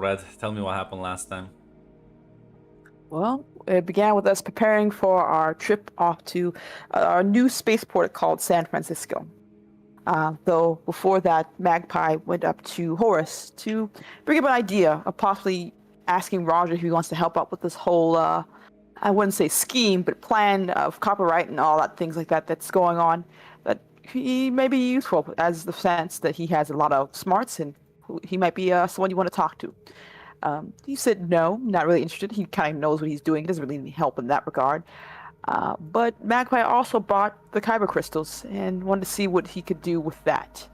Red. Tell me what happened last time. Well, it began with us preparing for our trip off to our new spaceport called San Francisco. Though before that, Magpie went up to Horus to bring up an idea of possibly asking Roger if he wants to help out with this whole, I wouldn't say scheme, but plan of copyright and all that things like that that's going on. That he may be useful as the sense that he has a lot of smarts and he might be someone you want to talk to. He said no, not really interested. He kind of knows what he's doing. He doesn't really need help in that regard. But Magpie also bought the Kyber crystals and wanted to see what he could do with that.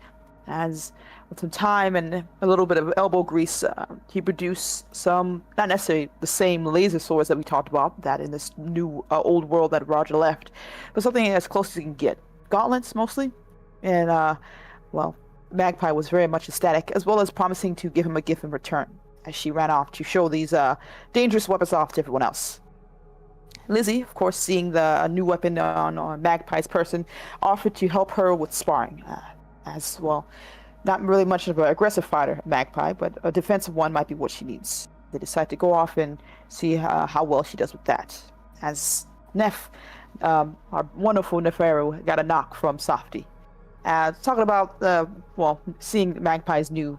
As with some time and a little bit of elbow grease, he produced some, not necessarily the same laser swords that we talked about, that in this new old world that Roger left, but something as close as he can get. Gauntlets, mostly. And, well, Magpie was very much ecstatic, as well as promising to give him a gift in return, as she ran off to show these dangerous weapons off to everyone else. Lizzie, of course, seeing the new weapon on Magpie's person, offered to help her with sparring. As well, not really much of an aggressive fighter, Magpie, but a defensive one might be what she needs. They decide to go off and see how well she does with that. As Neff, our wonderful Neferu, got a knock from Softy. Talking about, seeing Magpie's new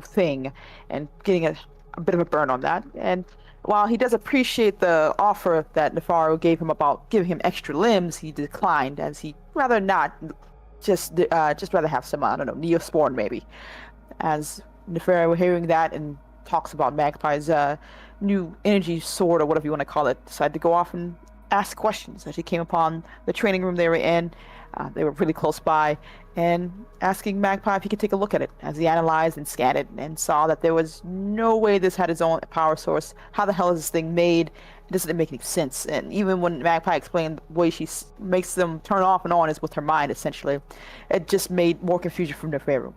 thing and getting a bit of a burn on that. And while he does appreciate the offer that Neferu gave him about giving him extra limbs, he declined, as he rather not just rather have some, I don't know, Neosporin maybe. As Neferu, hearing that and talks about Magpie's new energy sword, or whatever you want to call it, decided to go off and ask questions. As she came upon the training room they were in, they were really close by, and asking Magpie if he could take a look at it. As he analyzed and scanned it and saw that there was no way this had its own power source. How the hell is this thing made? It doesn't make any sense. And even when Magpie explained the way she makes them turn off and on is with her mind, essentially, it just made more confusion from Neferu.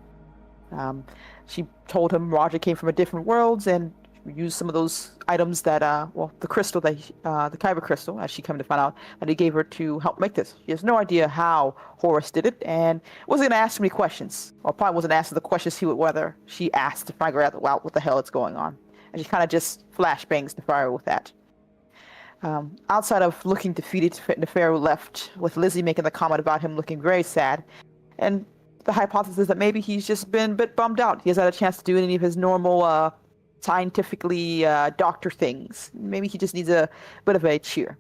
She told him Roger came from a different world and used some of those items that, the crystal, the Kyber crystal, as she came to find out, that he gave her to help make this. She has no idea how Horus did it, and wasn't going to ask too many questions, or probably wasn't asking the questions whether she asked to figure out what the hell is going on. And she kind of just flashbangs Neferu with that. Outside of looking defeated, Neferu left with Lizzie making the comment about him looking very sad, and the hypothesis that maybe he's just been a bit bummed out. He hasn't had a chance to do any of his normal scientifically doctor things. Maybe he just needs a bit of a cheer.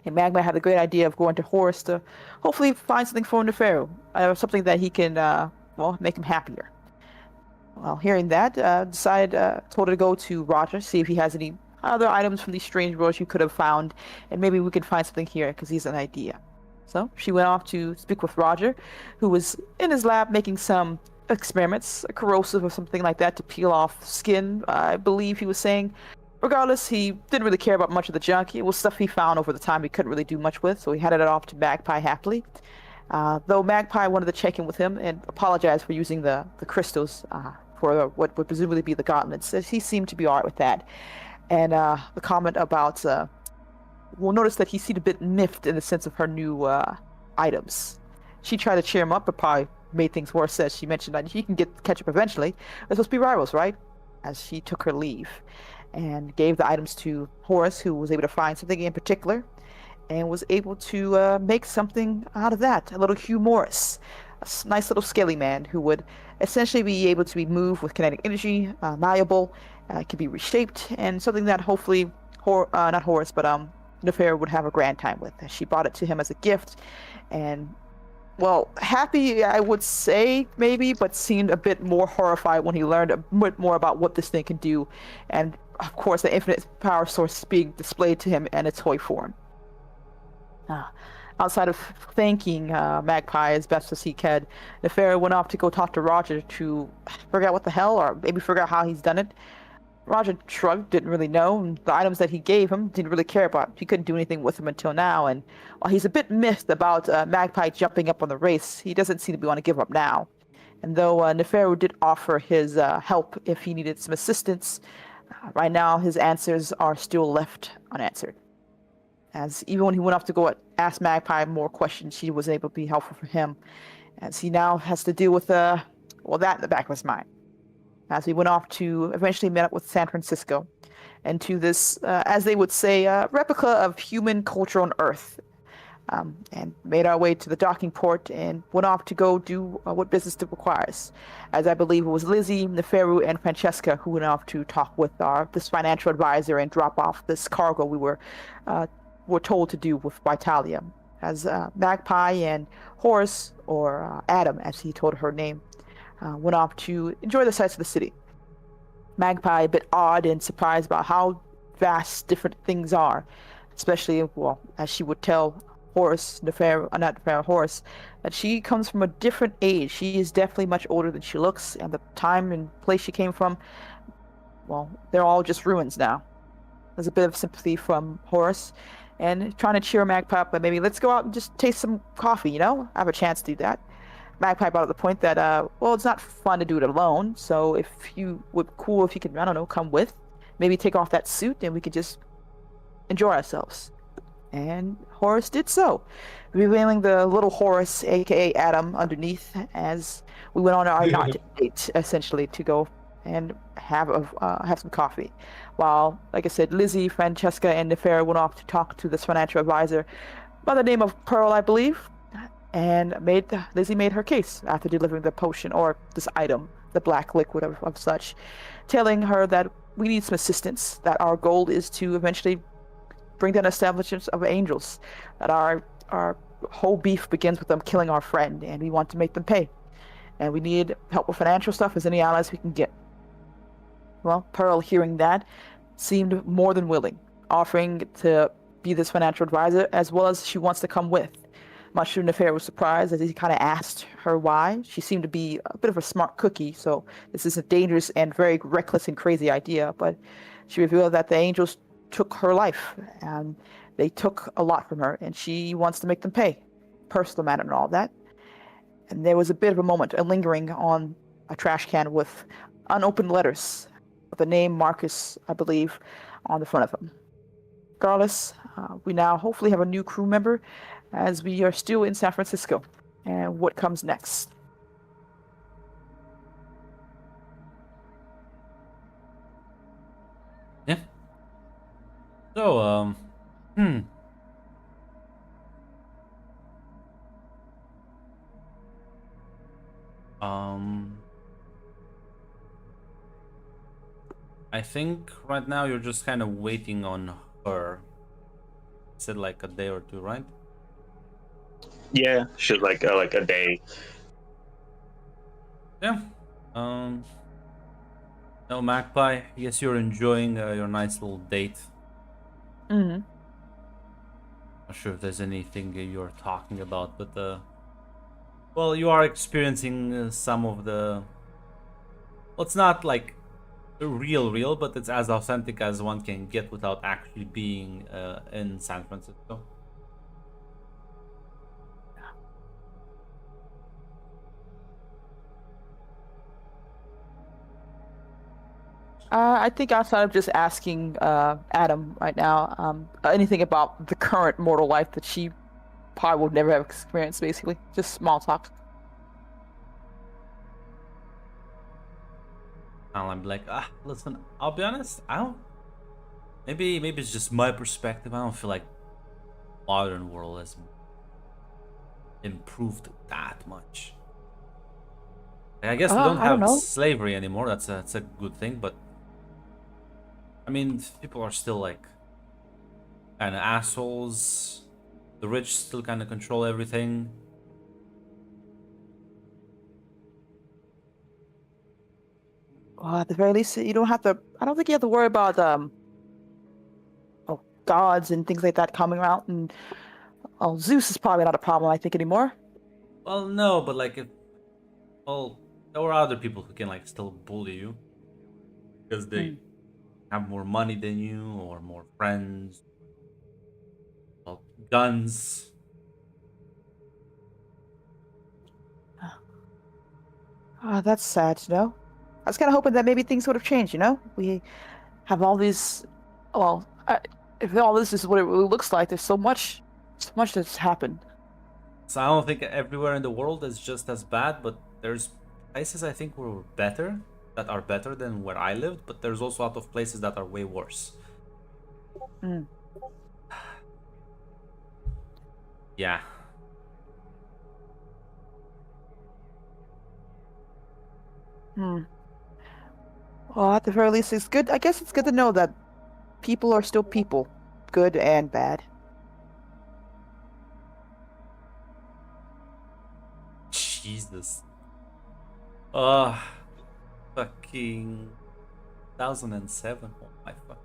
And Magma had the great idea of going to Horus to hopefully find something for Neferu, something that he can, make him happier. Well, hearing that, told her to go to Roger, see if he has any other items from these strange worlds you could have found, and maybe we could find something here, because he's an idea. So she went off to speak with Roger, who was in his lab making some experiments, a corrosive or something like that, to peel off skin, I believe he was saying. Regardless, he didn't really care about much of the junk. It was stuff he found over the time he couldn't really do much with, so he handed it off to Magpie happily. Though Magpie wanted to check in with him and apologize for using the crystals for what would presumably be the gauntlets. He seemed to be alright with that. And the comment about, we'll notice that he seemed a bit miffed in the sense of her new items. She tried to cheer him up, but probably made things worse, as she mentioned that he can catch up eventually. They're supposed to be rivals, right? As she took her leave and gave the items to Horus, who was able to find something in particular and was able to make something out of that. A little Hugh Morris, a nice little scaly man who would essentially be able to be moved with kinetic energy, malleable, can be reshaped, and something that hopefully, not Horus, but Neferu would have a grand time with. She brought it to him as a gift, and well, happy, I would say, maybe, but seemed a bit more horrified when he learned a bit more about what this thing can do, and, of course, the infinite power source being displayed to him in its toy form. Outside of thanking Magpie as best as he could, Neferu went off to go talk to Roger to figure out what the hell, or maybe figure out how he's done it. Roger shrugged, didn't really know, and the items that he gave him didn't really care about. He couldn't do anything with them until now, and while he's a bit miffed about Magpie jumping up on the race, he doesn't seem to want to give up now. And though Neferu did offer his help if he needed some assistance, right now his answers are still left unanswered. As even when he went off to go ask Magpie more questions, she wasn't able to be helpful for him, as he now has to deal with that in the back of his mind. as we went off to eventually meet up with San Francisco and to this, as they would say, replica of human culture on Earth. And made our way to the docking port and went off to go do what business it requires. As I believe it was Lizzie, Neferu, and Francesca who went off to talk with this financial advisor and drop off this cargo we were told to do with Vitalia. As Magpie and Horace, or Adam, as he told her name, went off to enjoy the sights of the city. Magpie a bit awed and surprised about how vast different things are, especially, well, as she would tell Horace, Horace, that she comes from a different age. She is definitely much older than she looks, and the time and place she came from, well, they're all just ruins now. There's a bit of sympathy from Horace, and trying to cheer Magpie up, but maybe let's go out and just taste some coffee, I have a chance to do that. Magpie brought up the point that, well, it's not fun to do it alone, so if you would if you could, I don't know, come with, maybe take off that suit, and we could just enjoy ourselves. And Horace did so, revealing the little Horace, aka Adam, underneath as we went on our night date, essentially, to go and have some coffee. While, like I said, Lizzie, Francesca, and Neferu went off to talk to this financial advisor by the name of Pearl, I believe, and Lizzie made her case after delivering the potion, or this item, the black liquid of such, telling her that we need some assistance, that our goal is to eventually bring down establishments of angels, that our whole beef begins with them killing our friend, and we want to make them pay. And we need help with financial stuff as any allies we can get. Well, Pearl, hearing that, seemed more than willing, offering to be this financial advisor, as well as she wants to come with. Much to Neferu's surprise, as he kind of asked her why. She seemed to be a bit of a smart cookie, so this is a dangerous and very reckless and crazy idea, but she revealed that the angels took her life, and they took a lot from her, and she wants to make them pay, personal matter and all that. And there was a bit of a moment, a lingering on a trash can with unopened letters, with the name Marcus, I believe, on the front of them. Regardless, we now hopefully have a new crew member, as we are still in San Francisco. And what comes next? Yeah. So, I think right now you're just kind of waiting on her. Said like a day or two, right? Yeah, should like a day. Yeah. No, Magpie. Yes, you're enjoying your nice little date. Mm-hmm. Not sure if there's anything you're talking about, but well, you are experiencing some of the. Well, it's not like real, but it's as authentic as one can get without actually being in San Francisco. I think outside of just asking Adam right now, anything about the current mortal life that she probably would never have experienced, basically. Just small talk. I'm like, listen, I'll be honest, I don't. Maybe it's just my perspective. I don't feel like modern world has improved that much. I guess we don't I don't have know. slavery anymore. That's a good thing, but I mean, people are still like kind of assholes. The rich still kind of control everything. At the very least, you don't have to. I don't think you have to worry about gods and things like that coming out. And Zeus is probably not a problem, I think, anymore. Well, no, but like if there are other people who can like still bully you because they have more money than you or more friends. Well, guns. That's sad to know. I was kind of hoping that maybe things would have changed. We have all these. Well, if all this is what it really looks like, there's so much that's happened. So I don't think everywhere in the world is just as bad, but there's places I think were better. that are better than where I lived, but there's also a lot of places that are way worse. Mm. Yeah. Hmm. Well, at the very least, it's good. I guess it's good to know that people are still people, good and bad. Jesus. Fucking 2007. Oh my fuck.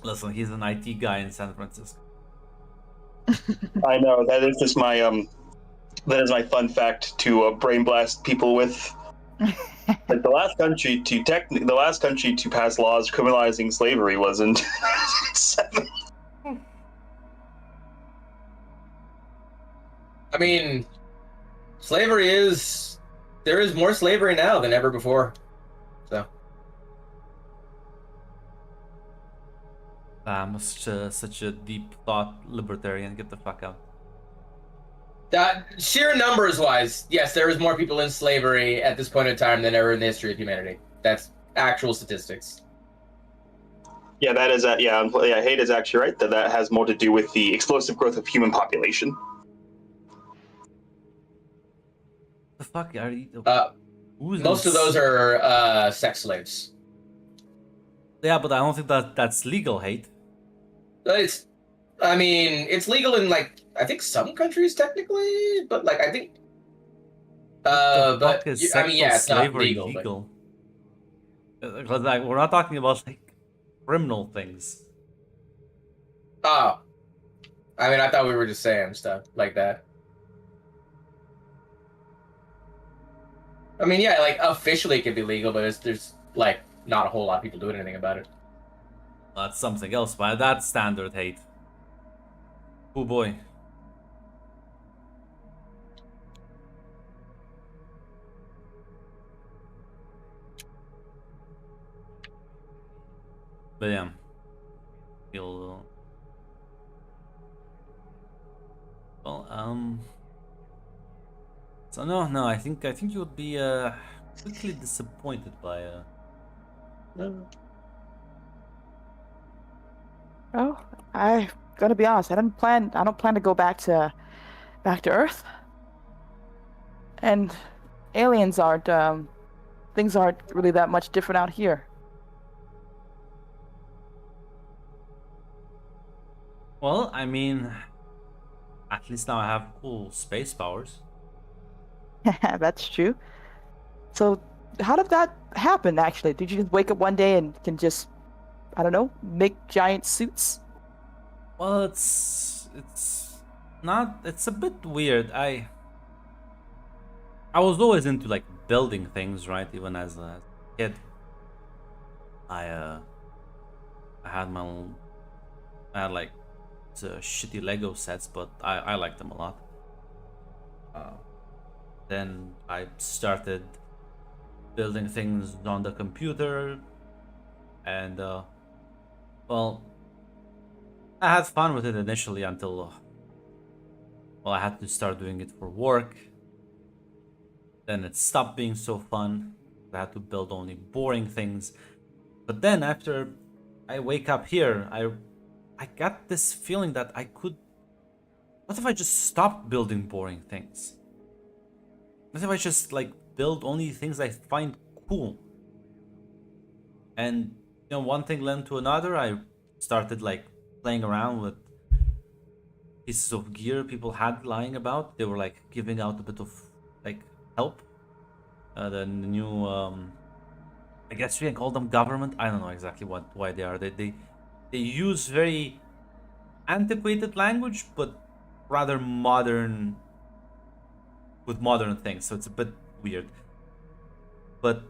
Listen, he's an IT guy in San Francisco. I know that is just my that is my fun fact to brain blast people with. Like the last country to pass laws criminalizing slavery was in 2007. I mean, there is more slavery now than ever before. So I'm such a deep thought libertarian. Get the fuck out. that sheer numbers wise, yes, there is more people in slavery at this point in time than ever in the history of humanity. That's actual statistics. Yeah, that is Haight is actually right that has more to do with the explosive growth of human population. The fuck are you? Most of those are sex slaves. Yeah, but I don't think that's legal, Hate. It's legal in I think some countries technically, but I think Fuck is sexual it's not slavery legal. legal? Because we're not talking about criminal things. Oh, I thought we were just saying stuff like that. Officially it could be legal, but there's not a whole lot of people doing anything about it. That's something else by that standard, Hate. Oh boy. But yeah. Feel well, so no, I think you would be quickly disappointed by Oh, I gotta be honest. I don't plan to go back to Earth. And aliens aren't. Things aren't really that much different out here. well, I mean, at least now I have cool space powers. That's true. So, how did that happen? Actually, did you just wake up one day and can just, I don't know, make giant suits? Well, it's a bit weird. I was always into building things, right? Even as a kid. I had my own, I had shitty Lego sets, but I liked them a lot. Then I started building things on the computer, and well, I had fun with it initially until I had to start doing it for work. Then it stopped being so fun. I had to build only boring things. But then after I wake up here, I got this feeling that I could. What if I just stopped building boring things? What if I just build only things I find cool? And one thing led to another. I started playing around with pieces of gear people had lying about. They were giving out a bit of help. The new I guess you can call them government. I don't know exactly why they are. They use very antiquated language, but rather modern with modern things. So it's a bit weird. But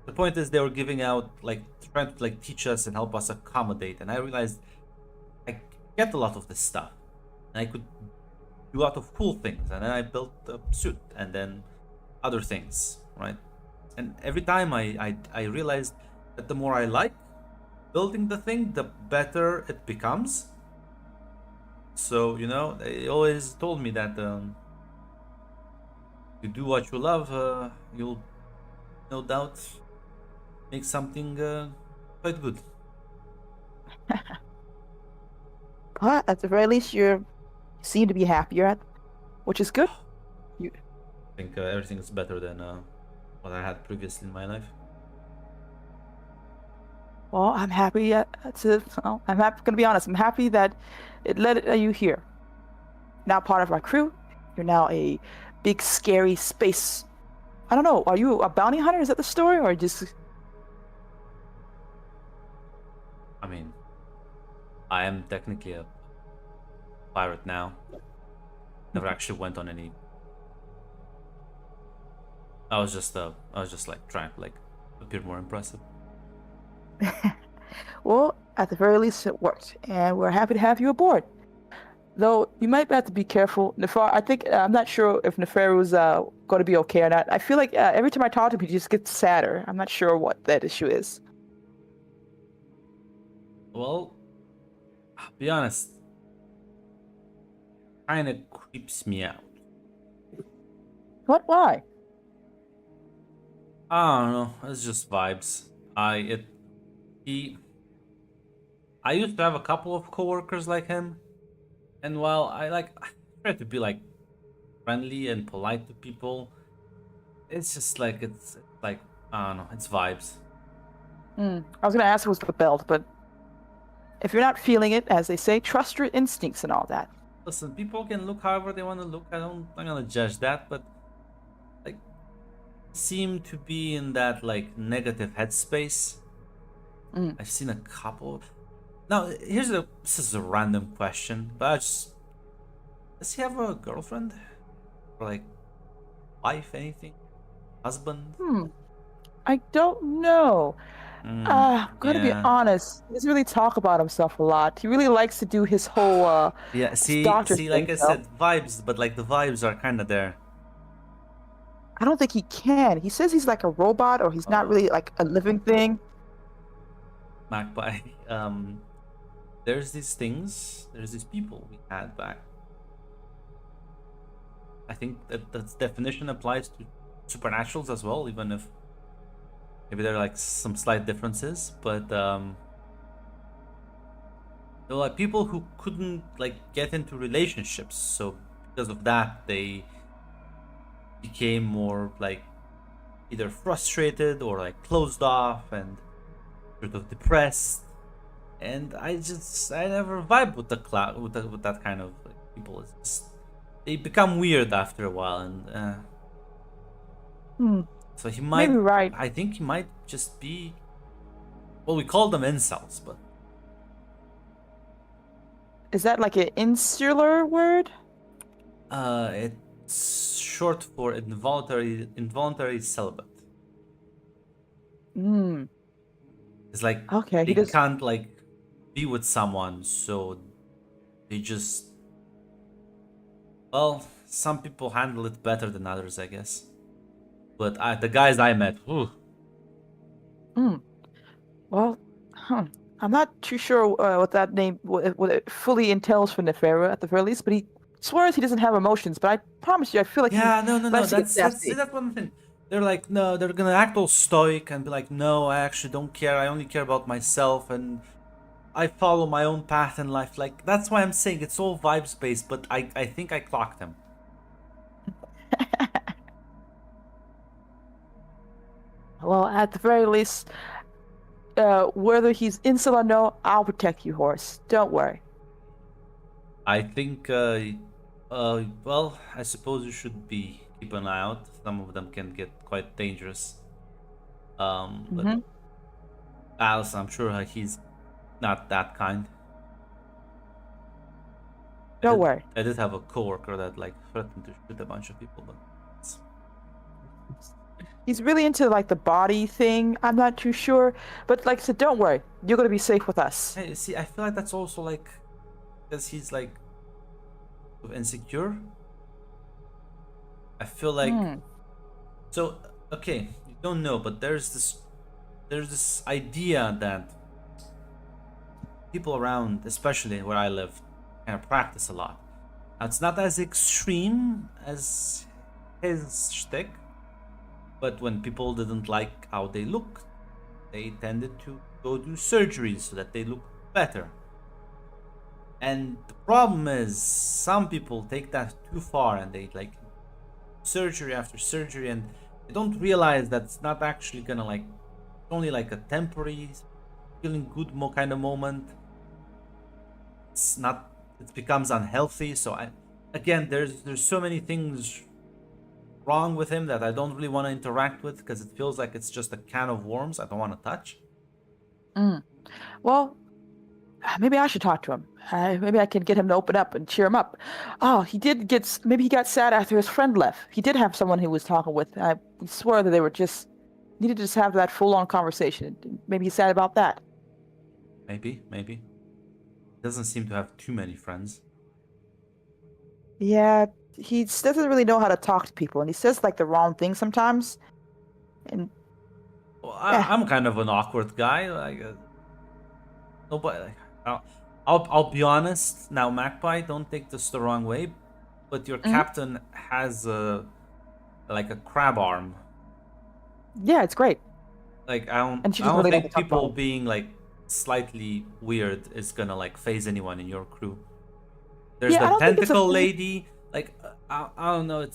the point is, they were giving out trying to teach us and help us accommodate. And I realized I get a lot of this stuff, and I could do a lot of cool things. And then I built a suit, and then other things, right? And every time I realized that the more I like building the thing, the better it becomes. So they always told me that you do what you love, you'll no doubt make something quite good. But at the very least, you seem to be happier at, which is good. I think everything is better than what I had previously in my life. Well, I'm happy I'm gonna be honest. I'm happy that it led you here. Now part of our crew. You're now a big, scary space. I don't know. Are you a bounty hunter? Is that the story, or just? I mean, I am technically a pirate now. Never actually went on any. I was just like trying to like appear more impressive. Well, at the very least, it worked, and we're happy to have you aboard. Though you might have to be careful. I'm not sure if Neferu's going to be okay or not. I feel like every time I talk to him, he just gets sadder. I'm not sure what that issue is. Well, I'll be honest. Kind of creeps me out. What? Why? I don't know. It's just vibes. I used to have a couple of coworkers like him, and while I try to be like friendly and polite to people, it's just like it's like I don't know. It's vibes. I was going to ask who's the belt, but if you're not feeling it, as they say, trust your instincts and all that. Listen, people can look however they want to look. I'm not gonna judge that, but like, seem to be in that like negative headspace. I've seen a couple. Now, this is a random question, but does he have a girlfriend, or like, wife, anything, husband? I don't know. I'm gonna be Yeah. honest. He doesn't really talk about himself a lot. He really likes to do his whole Yeah, see, doctor like thing, I though. said, vibes, but like the vibes are kind of there. I don't think he can. He says he's like a robot, or he's not really like a living thing. Magpie. There's these people we had back. I think that definition applies to supernaturals as well, even if maybe there are like some slight differences. But there were like people who couldn't like get into relationships, so because of that they became more like either frustrated or like closed off and sort of depressed. And I never vibe with with that kind of like, people. It's just, they become weird after a while, and so he might. Maybe right. I think he might just be. Well, we call them incels, but Is that like an insular word? it's short for involuntary celibate. It's like Okay, he they does. can't like be with someone, so they just. Well, some people handle it better than others, I guess. But the guys I met, whew, Well, I'm not too sure what that name what it fully entails for Neferu at the very least, but he swears he doesn't have emotions. But I promise you, I feel like yeah, he no. likes to get That's sassy. that's one thing. They're like, no, they're gonna act all stoic and be like, no, I actually don't care. I only care about myself and I follow my own path in life. Like that's why I'm saying it's all vibes based. But I think I clocked him. Well, at the very least, whether he's incel or no, I'll protect you, horse. Don't worry. I think, well, I suppose you should be keep an eye out. Some of them can get quite dangerous. But Alice, I'm sure he's not that kind. Don't worry. I did have a coworker that like threatened to shoot a bunch of people, but it's- He's really into like the body thing. I'm not too sure, but like I said, don't worry. You're gonna be safe with us. hey, see, I feel like that's also like because he's like insecure. I feel like so okay, you don't know, but there's this idea that people around, especially where I live, kind of practice a lot. Now, it's not as extreme as his shtick. But when people didn't like how they looked, they tended to go do surgeries so that they look better. And the problem is, some people take that too far and they like surgery after surgery, and they don't realize that it's not actually gonna like, it's only like a temporary feeling good kind of moment. It's not, it becomes unhealthy. So again, there's so many things wrong with him that I don't really want to interact with, because it feels like it's just a can of worms I don't want to touch. Well, maybe I should talk to him. Maybe I can get him to open up and cheer him up. Oh, maybe he got sad after his friend left. He did have someone he was talking with. I swear that they were needed to just have that full-on conversation. Maybe he's sad about that. Maybe. Doesn't seem to have too many friends. Yeah, he doesn't really know how to talk to people, and he says like the wrong thing sometimes. And Well, Yeah. I'm kind of an awkward guy. Like, nobody. Like, I'll be honest now, Magpie. Don't take this the wrong way, but your captain has like a crab arm. yeah, it's great. Like And she I doesn't don't really like think to talk people about it. being like slightly weird is gonna like phase anyone in your crew. There's Yeah, I the don't think it's a tentacle physi- lady. Like I don't know.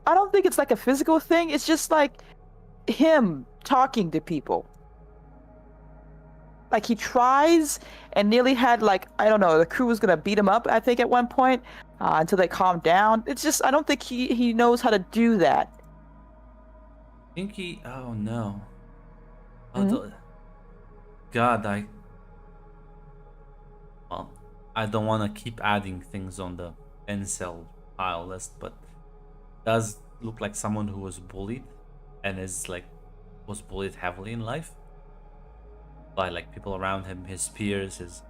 I don't think it's like a physical thing. It's just like him talking to people. Like he tries and nearly had like, I don't know, the crew was gonna beat him up, I think, at one point, until they calmed down. It's just I don't think he knows how to do that. think he. Oh no. Mhm. God, well, I don't want to keep adding things on the incel pile list, but does look like someone who was bullied and was bullied heavily in life by like people around him, his peers, his.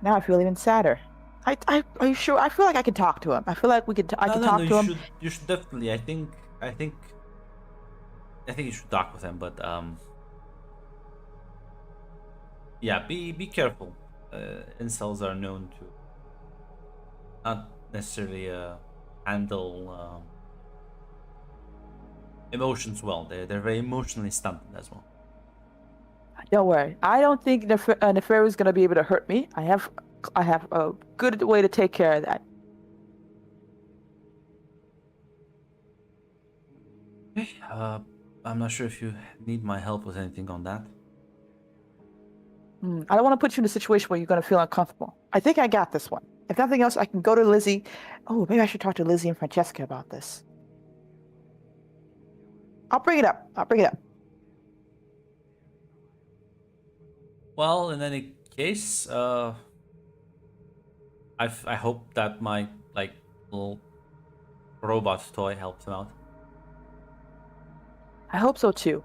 Now I feel even sadder. Are you sure? I feel like I can talk to him. I feel like I can talk to you him. you should definitely. I think you should talk with him, but yeah, be careful. Incels are known to not necessarily handle emotions well. They're very emotionally stunted as well. Don't worry. I don't think Neferu is gonna be able to hurt me. I have a good way to take care of that. Okay. I'm not sure if you need my help with anything on that. I don't want to put you in a situation where you're gonna feel uncomfortable. I think I got this one. If nothing else, I can go to Lizzie. Oh, maybe I should talk to Lizzie and Francesca about this. I'll bring it up. Well, in any case, I hope that my like little robot toy helps him out. I hope so too.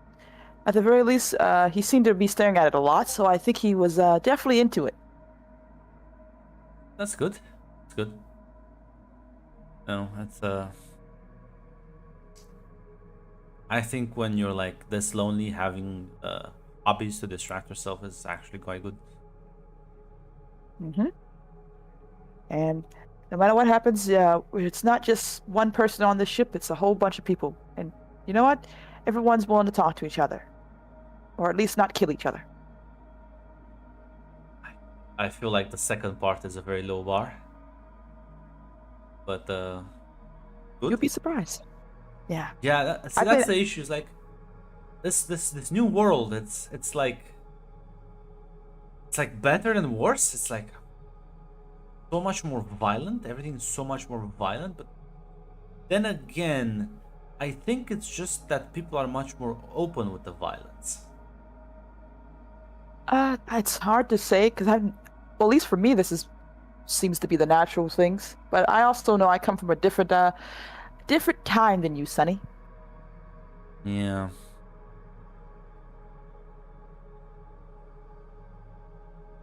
At the very least, he seemed to be staring at it a lot, so I think he was definitely into it. That's good. That's good. No, that's I think when you're like this lonely, having hobbies to distract yourself is actually quite good. And no matter what happens, it's not just one person on the ship; it's a whole bunch of people. And you know what? Everyone's willing to talk to each other, or at least not kill each other. I feel like the second part is a very low bar, but good. You'll be surprised. Yeah. Yeah, I that's bet- the issue. Is like this new world. It's like better than worse. It's like so much more violent. Everything's so much more violent. But then again, I think it's just that people are much more open with the violence. It's hard to say because well, at least for me, seems to be the natural things. But I also know I come from a different time than you, Sonny. Yeah.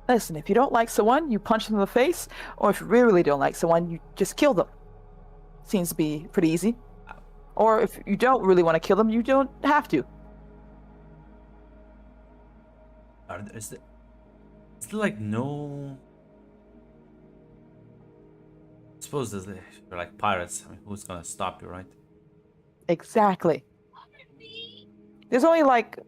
Listen, if you don't like someone, you punch them in the face, or if you really don't like someone, you just kill them. Seems to be pretty easy. Or if you don't really want to kill them, you don't have to. Still like no. I suppose they're like pirates. I mean, who's gonna stop you, right? Exactly. There's only like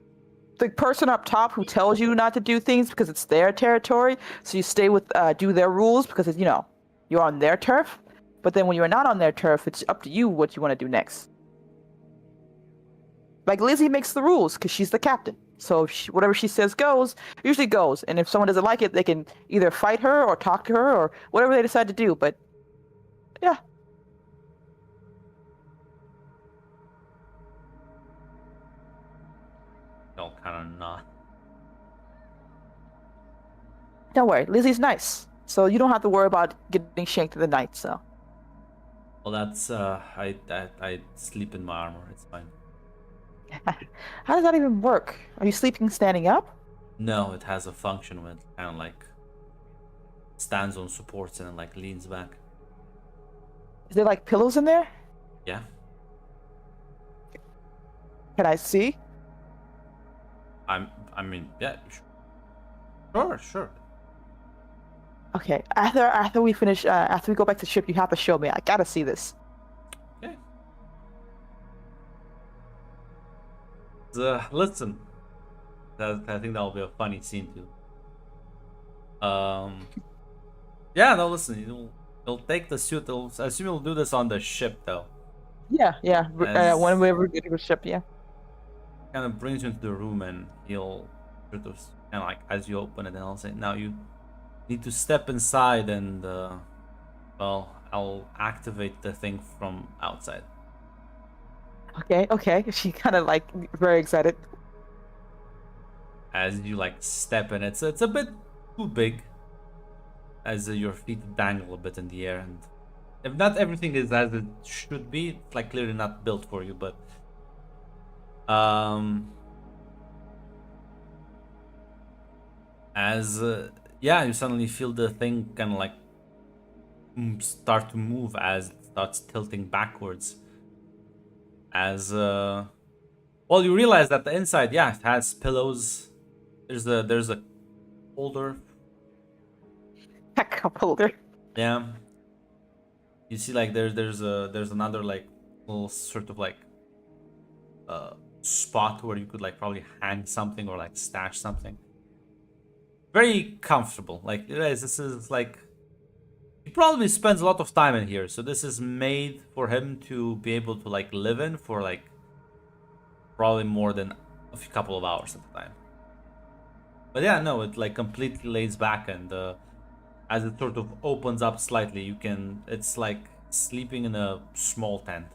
the person up top who tells you not to do things because it's their territory. So you stay with do their rules because it's, you're on their turf. But then when you're not on their turf, it's up to you what you want to do next. Like Lizzie makes the rules because she's the captain. So whatever she says goes, usually goes. And if someone doesn't like it, they can either fight her or talk to her or whatever they decide to do. But yeah. No, kind of not. Don't worry, Lizzie's nice. So you don't have to worry about getting shanked in the night, so. Well, that's I sleep in my armor. It's fine. How does that even work? Are you sleeping standing up? No, it has a function when it kind of like stands on supports and then like leans back. Is there like pillows in there? Yeah. Can I see? I mean, yeah. Sure. Okay. After we finish, after we go back to the ship, you have to show me. I gotta see this. Okay. Listen. I think that'll be a funny scene too. Yeah, no, listen. You'll take the suit. I assume you'll do this on the ship, though. Yeah. As- When we get to the ship, yeah. Kind of brings you into the room, and he'll sort of kind of like as you open it, and I'll say, "Now you need to step inside, and well, I'll activate the thing from outside." Okay. She kind of like very excited. As you like step in, it's a bit too big. As your feet dangle a bit in the air, and if not everything is as it should be, it's like clearly not built for you, but as yeah, you suddenly feel the thing kind of like start to move as it starts tilting backwards. As well, you realize that the inside, yeah, it has pillows. There's a holder. A cup holder. Yeah. You see, like there's another like little sort of like spot where you could like probably hang something or like stash something. Very comfortable. Like you guys, this is like he probably spends a lot of time in here, so this is made for him to be able to like live in for like probably more than a couple of hours at a time. But yeah, no, it like completely lays back, and as it sort of opens up slightly, it's like sleeping in a small tent.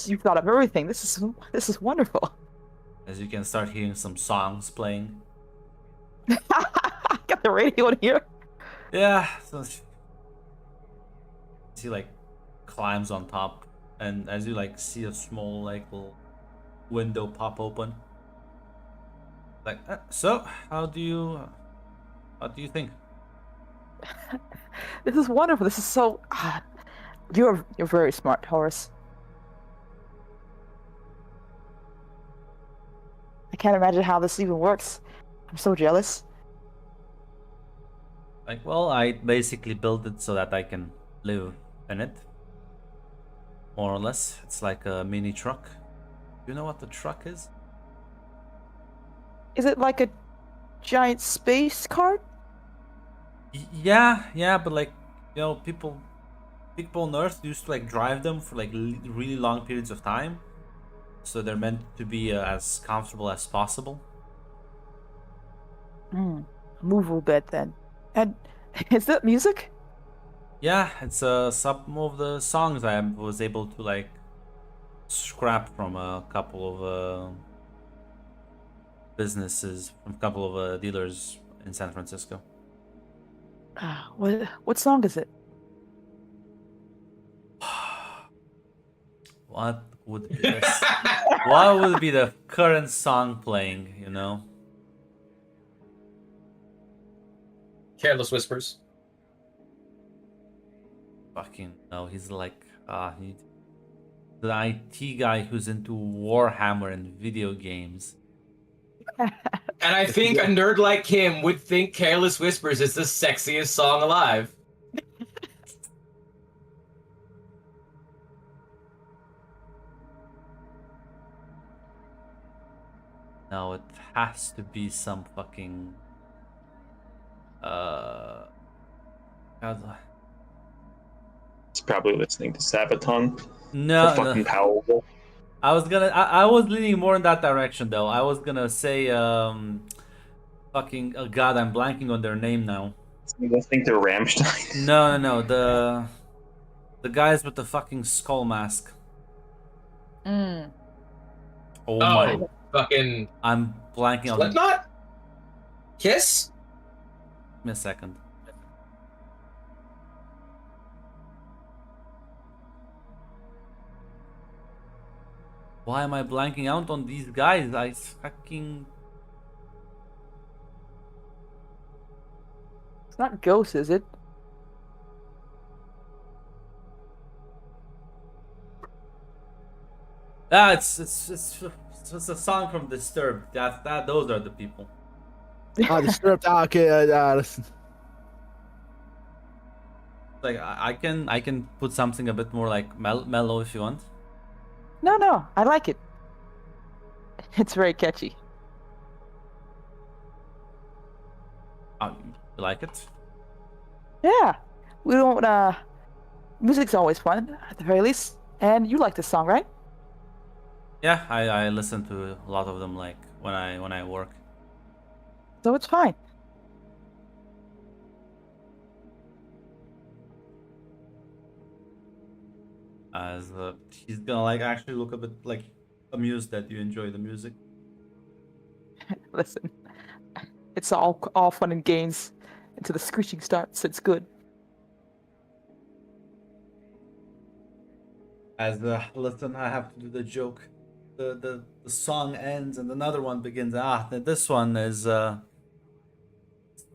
You've thought of everything. This is wonderful. As you can start hearing some songs playing. Got the radio in here. Yeah, so he like climbs on top, and as you like see a small like little window pop open. Like, so how do you think? This is wonderful. This is so. You're very smart, Horace. I can't imagine how this even works. I'm so jealous. Like, well, I basically built it so that I can live in it. More or less. It's like a mini truck. Do you know what the truck is? Is it like a giant space cart? Yeah, but like, people on Earth used to like drive them for like really long periods of time. So they're meant to be as comfortable as possible. Movable bed then. And is that music? Yeah, it's some of the songs I was able to like scrap from a couple of businesses, from a couple of dealers in San Francisco. What song is it? What would be what would be the current song playing? Careless Whispers. Fucking no, he's like the IT guy who's into Warhammer and video games. And I think a nerd like him would think Careless Whispers is the sexiest song alive. No, it has to be some fucking God, It's probably listening to Sabaton. no, Fucking no. powerful. I was leaning more in that direction though. I was gonna say fucking God, I'm blanking on their name now. Listening to Rammstein. No, the guys with the fucking skull mask. Mm. Oh my, Oh, fucking I'm blanking on them. Slipknot? Kiss? Give me a second. Why am I blanking out on these guys? I fucking... It's not Ghost, is it? Ah, it's a song from Disturbed. Those are the people. Disturbed. Okay, listen. Like I can put something a bit more like mellow if you want. No, I like it. It's very catchy. Oh, you like it? Yeah, we don't. Music's always fun at the very least. And you like this song, right? Yeah, I listen to a lot of them like when I work. So it's fine. As he's gonna like actually look a bit like amused that you enjoy the music. Listen, it's all fun and games until the screeching starts. It's good. As listen, I have to do the joke. The song ends and another one begins. This one is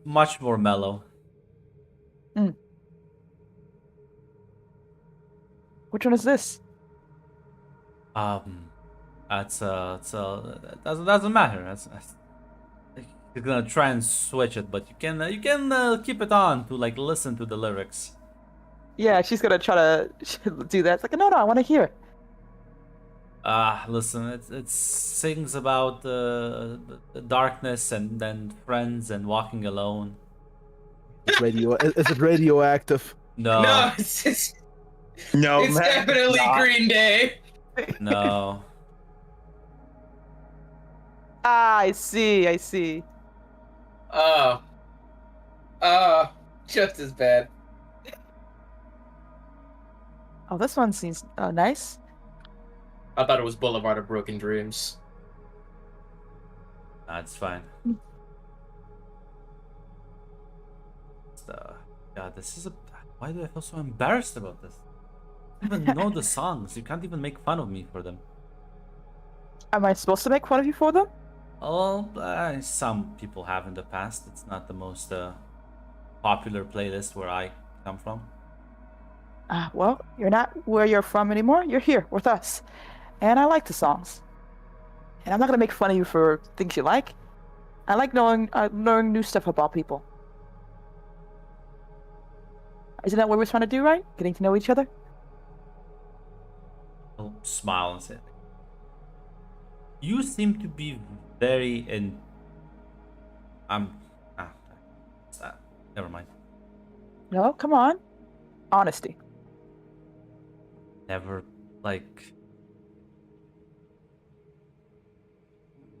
much more mellow. Which one is this? It's it doesn't matter. You're gonna try and switch it, but you can keep it on to like listen to the lyrics. Yeah, she's gonna try to do that. It's like, no, I want to hear it. Listen, it sings about the darkness and then friends and walking alone. Is it radioactive? No, No, it's No, it's man, definitely not. Green Day. no. I see. Oh, just as bad. Oh, this one seems nice. I thought it was Boulevard of Broken Dreams. That's fine. God, this is a. Why do I feel so embarrassed about this? I don't even know the songs. You can't even make fun of me for them. Am I supposed to make fun of you for them? Well, some people have in the past. It's not the most popular playlist where I come from. Well, you're not where you're from anymore. You're here with us. And I like the songs. And I'm not gonna make fun of you for things you like. I like knowing new stuff about people. Isn't that what we're trying to do, right? Getting to know each other? I'll smile and say, "You seem to be very in." Never mind. No, come on. Honesty. Never like.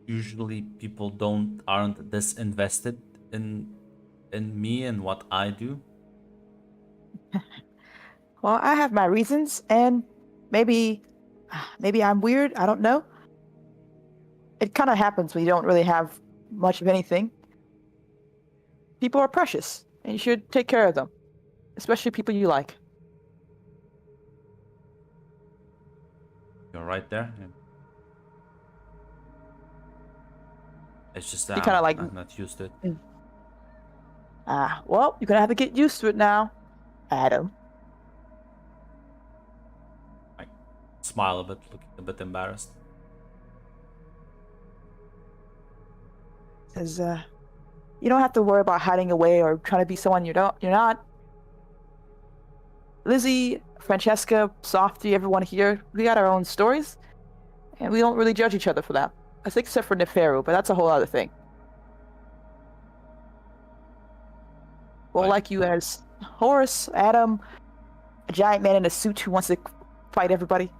Usually, people aren't this invested in me and what I do. Well, I have my reasons, and maybe I'm weird. I don't know. It kind of happens when you don't really have much of anything. People are precious, and you should take care of them, especially people you like. You're right there. It's just that You kinda like- I'm not used to it. Well, you're gonna have to get used to it now, Adam. I smile a bit, looking a bit embarrassed. Because you don't have to worry about hiding away or trying to be someone you're not. Lizzie, Francesca, Softy, everyone here, we got our own stories, and we don't really judge each other for that. I think except for Neferu, but that's a whole other thing. Well, like you as Horace, Adam, a giant man in a suit who wants to fight everybody.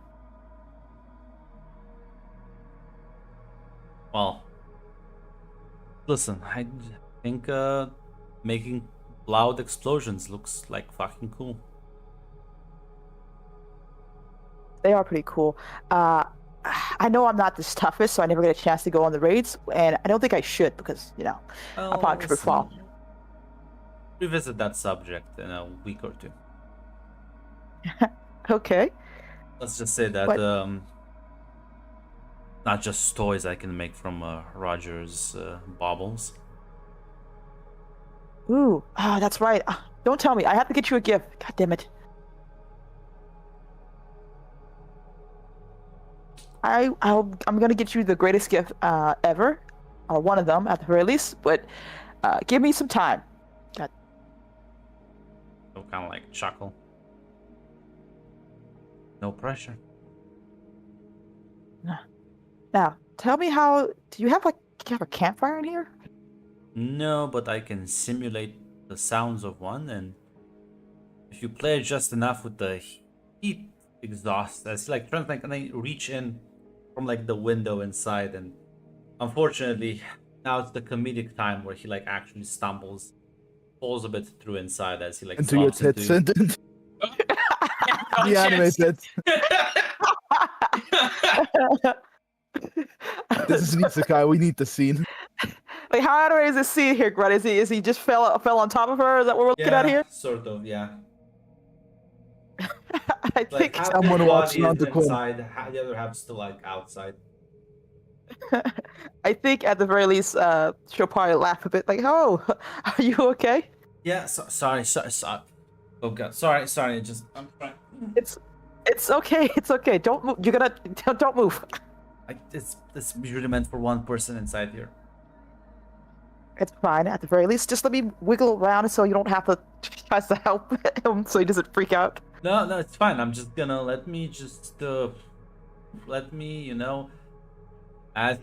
Well, listen, I think making loud explosions looks like fucking cool. They are pretty cool. I know I'm not this toughest, so I never get a chance to go on the raids, and I don't think I should because, you know, I'll probably trip or fall. Revisit that subject in a week or two. Okay. Let's just say that not just toys I can make from Roger's baubles. Ooh, that's right. Don't tell me. I have to get you a gift. God damn it. I'm gonna get you the greatest gift ever, or one of them at the very least. But give me some time. God. So kind of like chuckle. No pressure. Now, tell me how. Do you have a campfire in here? No, but I can simulate the sounds of one, and if you play just enough with the heat exhaust, I see like trying to like, and I reach in from like the window inside, and unfortunately now it's the comedic time where he like actually stumbles, falls a bit through inside as he like Into your slumps tits. The anime tits. This is Nisakai. We need the scene. Like, how anime is this scene here, Grunt? Is he just fell on top of her? Is that what we're looking at here? Sort of, yeah. I think half someone his walks body around is the corner. inside, the other half's still like outside. I think at the very least, she'll probably laugh a bit, like, "Oh, are you okay?" Yeah, sorry. Oh god, sorry. Just I'm trying. It's okay. It's okay. Don't move. You're gonna don't move. It's usually meant for one person inside here. It's fine. At the very least, just let me wiggle around so you don't have to try to help him so he doesn't freak out. No, it's fine. I'm just gonna let me, you know, as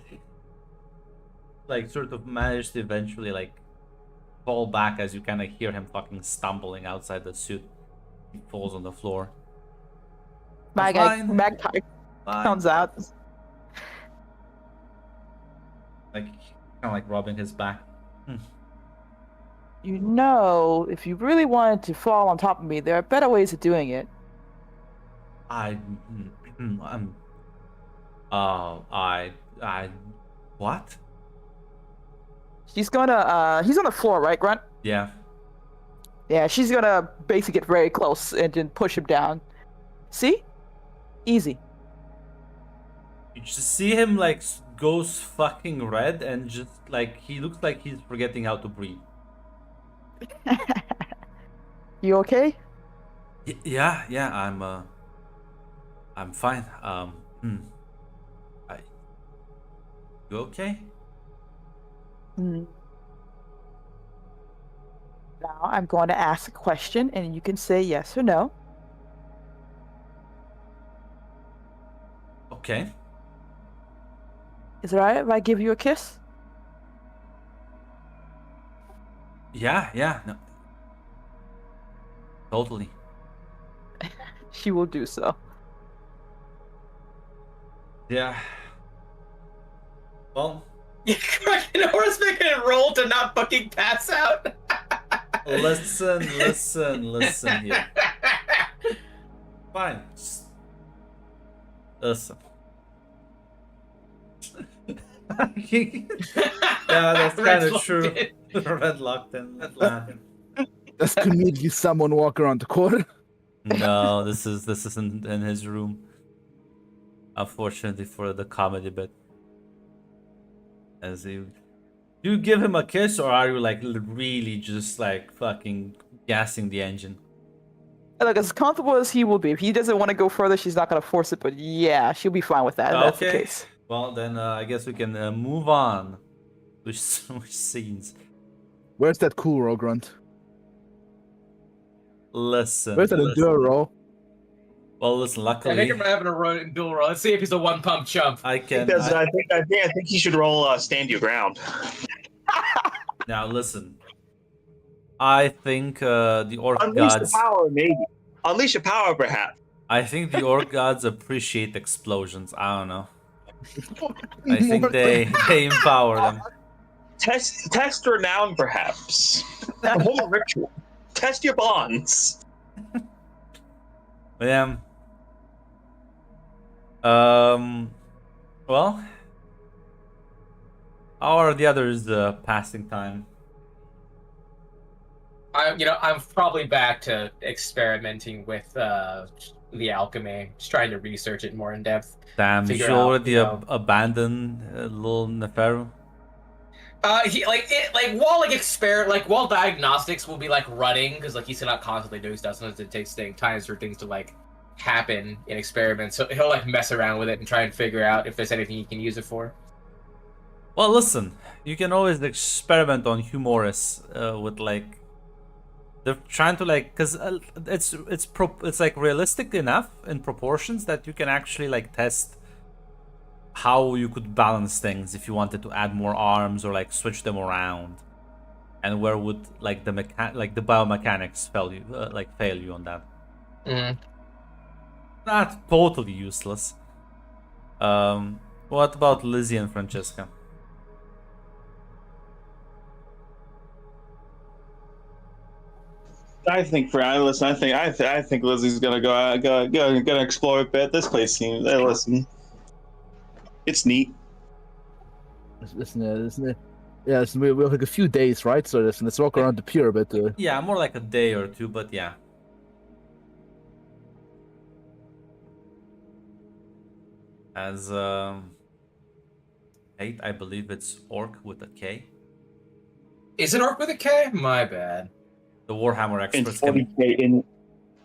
like sort of manage to eventually like fall back as you kind of hear him fucking stumbling outside the suit. He falls on the floor. Magpie Fine. comes out. Like kind of like rubbing his back. You know, if you really wanted to fall on top of me, there are better ways of doing it. What? She's gonna, he's on the floor, right, Grunt? Yeah. Yeah, she's gonna basically get very close and then push him down. See? Easy. You just see him like goes fucking red and just like he looks like he's forgetting how to breathe. You okay? Yeah, I'm fine. You okay? Now I'm going to ask a question and you can say yes or no. Okay. Is it alright if I give you a kiss? Yeah, no. Totally. She will do so. Yeah. Well, Fucking horseback and roll to not fucking pass out. listen here. Fine. Just listen. Yeah, that's kind of true. Red locked in. Red laughing. That's immediately someone walk around the corner. No, this isn't in his room. Unfortunately for the comedy bit. As you give him a kiss, or are you like really just like fucking gassing the engine? Look, as comfortable as he will be. If he doesn't want to go further, she's not going to force it, but yeah, she'll be fine with that. If that's the case. Well, then I guess we can move on Which scenes? Where's that cool roll grunt? Listen. Where's that listen. enduro? Well, listen. I think Luckily, I'm having a run dual roll. Let's see if he's a one pump chump. I can. I think he should roll stand your ground. Now listen. I think the orc Unleash gods. the power, maybe. Unleash the power, perhaps. I think the orc gods appreciate explosions. I don't know. I think they empower them. Test renown, perhaps. Hold a ritual. Test your bonds. But yeah. Well, how are the others passing time? I'm probably back to experimenting with the alchemy, just trying to research it more in depth. Damn, Figure you out, already you know. abandoned little Neferu? While diagnostics will be like running, because like he's not constantly doing stuff. Sometimes it takes times for things to like happen in experiments. So he'll like mess around with it and try and figure out if there's anything he can use it for. Well, listen, you can always experiment on Humoris with like they're trying to like because it's like realistic enough in proportions that you can actually like test how you could balance things if you wanted to add more arms or like switch them around, and where would like the biomechanics fail you on that. Not totally useless. What about Lizzie and Francesca? I think Lizzie's gonna gonna explore a bit. This place seems. Listen, it's neat. Listen. Yeah, listen, we have like a few days, right? So listen, let's walk around the pier a bit. Yeah, more like a day or two, but yeah. As Kate, I believe it's orc with a K. Is it orc with a K? My bad. The Warhammer In experts can 40k,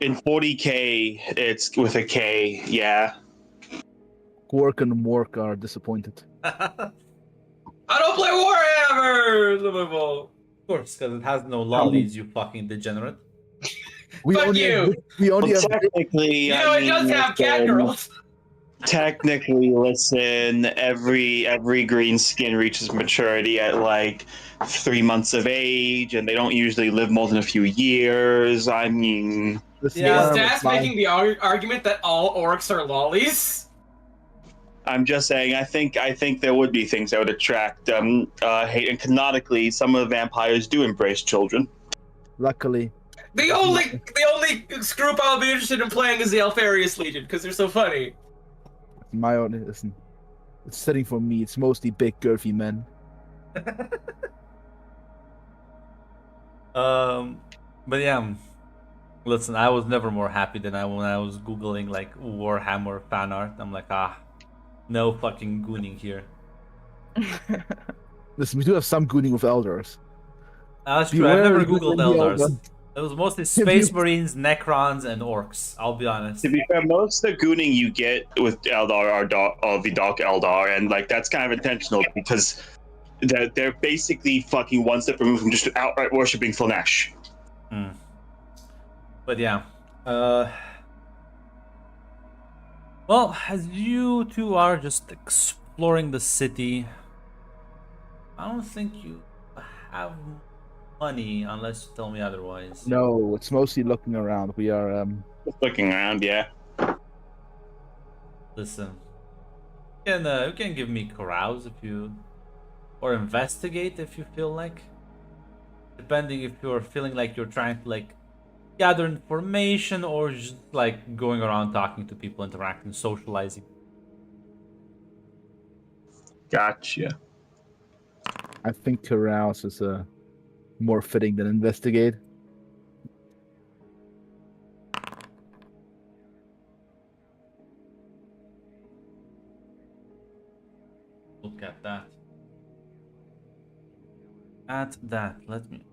in 40k, it's with a K. Yeah. Quark and Mork are disappointed. I don't play Warhammer! Of course, because it has no lollies, you fucking degenerate. Fuck you! We only Well, have technically, You know, it does have cat girls. Technically, listen, every green skin reaches maturity at like 3 months of age, and they don't usually live more than a few years. I mean, Yeah, Is Das making the argument that all orcs are lollies? I'm just saying. I think there would be things that would attract hate, and canonically, some of the vampires do embrace children. Luckily, The only group I'll be interested in playing is the Alfarius Legion because they're so funny. my own listen. It's setting for me. It's mostly big, girthy men. But yeah, listen, I was never more happy than when I was googling like Warhammer fan art. I'm like, no fucking gooning here. Listen, we do have some gooning with elders. That's true. Beware I've never of the googled Eldar. Eldars. It was mostly Space Marines, Necrons, and Orcs. I'll be honest. To be fair, most of the gooning you get with Eldar are the Dark Eldar, and like that's kind of intentional because they're basically fucking one step removed from just outright worshipping Flanesh. But yeah. Well, as you two are just exploring the city, I don't think you have money unless you tell me otherwise. No, it's mostly looking around. We are Just looking around, yeah. Listen, you can give me carouse if you, or investigate if you feel like, depending if you're feeling like you're trying to like gather information or just like going around talking to people, interacting, socializing. Gotcha. I think carouse is more fitting than investigate. Look at that. At that, let me.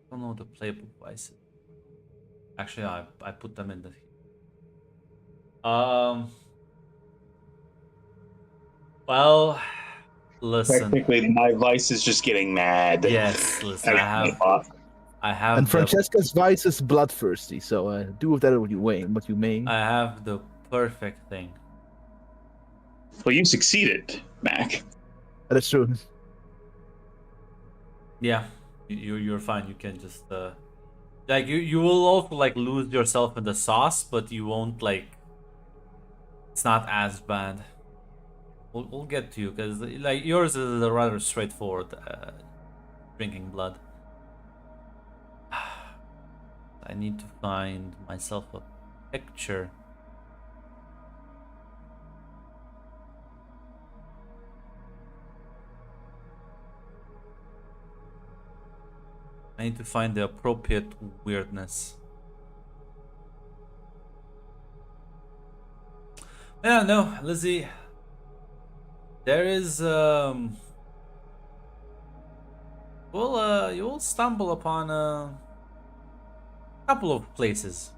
I don't know the playbook devices. Actually, I put them in the. Well, Listen. Technically, my vice is just getting mad. Yes, listen. I have And the Francesca's vice is bloodthirsty, so do with that what you may. I have the perfect thing. Well, you succeeded, Mac. That is true. Yeah, you're fine. You can just like you will also like lose yourself in the sauce, but you won't like. It's not as bad. We'll get to you because like yours is a rather straightforward drinking blood. I need to find myself a picture. I need to find the appropriate weirdness. Yeah, no, Lizzie. There is you will stumble upon a couple of places.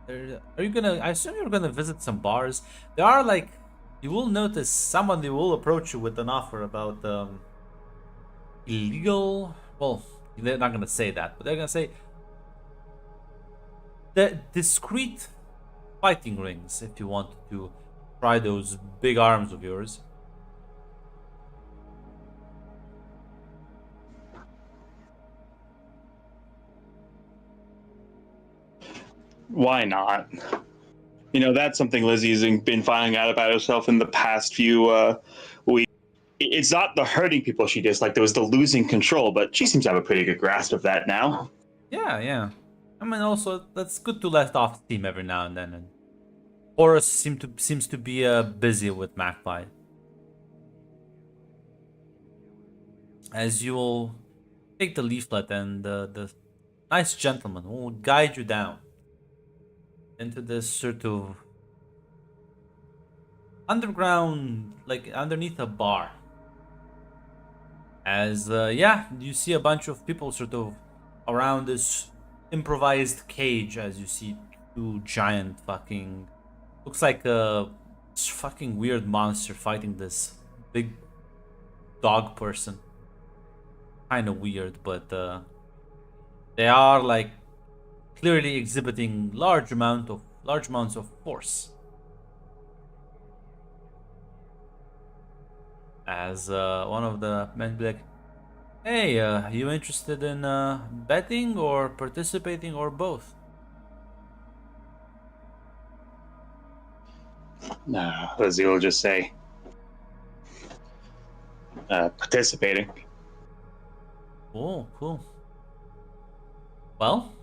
Are you gonna? I assume you're gonna visit some bars. There are like, you will notice someone they will approach you with an offer about illegal. Well, they're not gonna say that, but they're gonna say the discreet fighting rings if you want to try those big arms of yours. Why not? You know, that's something Lizzie's been finding out about herself in the past few weeks. It's not the hurting people she disliked, it was the losing control, but she seems to have a pretty good grasp of that now. Yeah. I mean, also that's good to let off steam every now and then. And Horus seems to be busy with Magpie. As you will take the leaflet, and the nice gentleman will guide you down into this sort of underground, like underneath a bar. As you see a bunch of people sort of around this improvised cage. As you see two giant fucking, looks like a fucking weird monster fighting this big dog person. Kind of weird, but they are like clearly exhibiting large amounts of force. As one of the men be like, "Hey, you interested in betting or participating or both?" Nah, Lizzie will just say, participating. Cool. Well,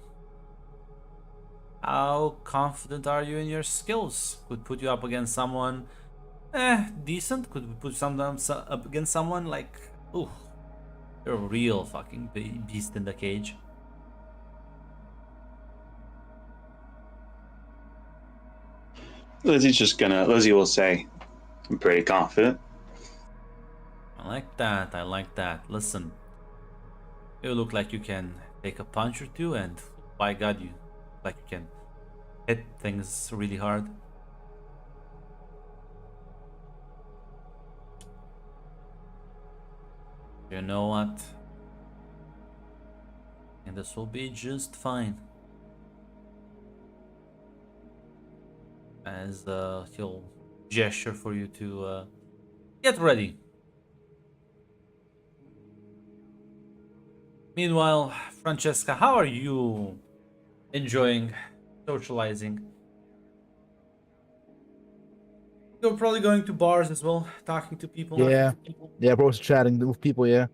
how confident are you in your skills? Could put you up against someone decent? Could we put someone up against someone like, ooh, you're a real fucking beast in the cage? Lizzie will say, I'm pretty confident. I like that. Listen, you look like you can take a punch or two, and by God, you look like you can hit things really hard. You know what? And this will be just fine. As he'll gesture for you to get ready. Meanwhile, Francesca, how are you enjoying socializing? You're probably going to bars as well, talking to people. Yeah, we're also chatting with people. Yeah.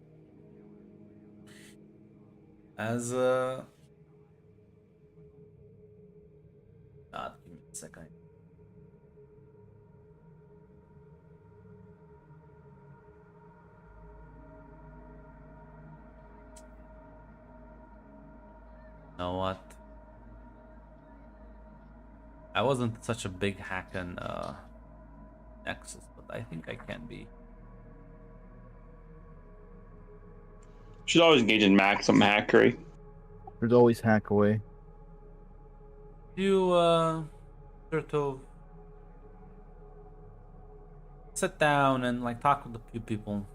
As God, give me a second. You know what? I wasn't such a big hack in Nexus, but I think I can be. Should always engage in maximum hackery. There's always hack away. You sort of sit down and like talk with a few people.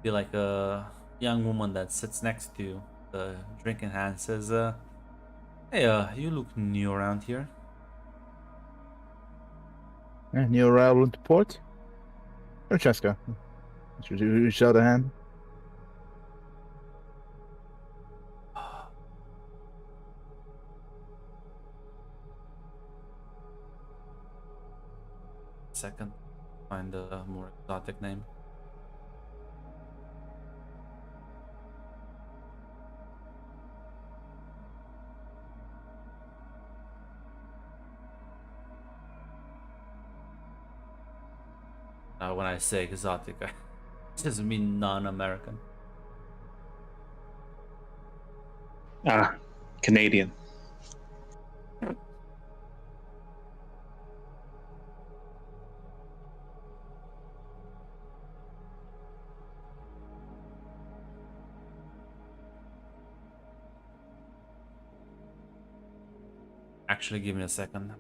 Be like a young woman that sits next to you, the drink in hand, says, "Hey, you look new around here." Yeah, new arrival into port. Francesca. Should you reach out a hand? Second, find a more exotic name. When I say exotic, I doesn't mean non-American. Canadian. Actually, give me a second.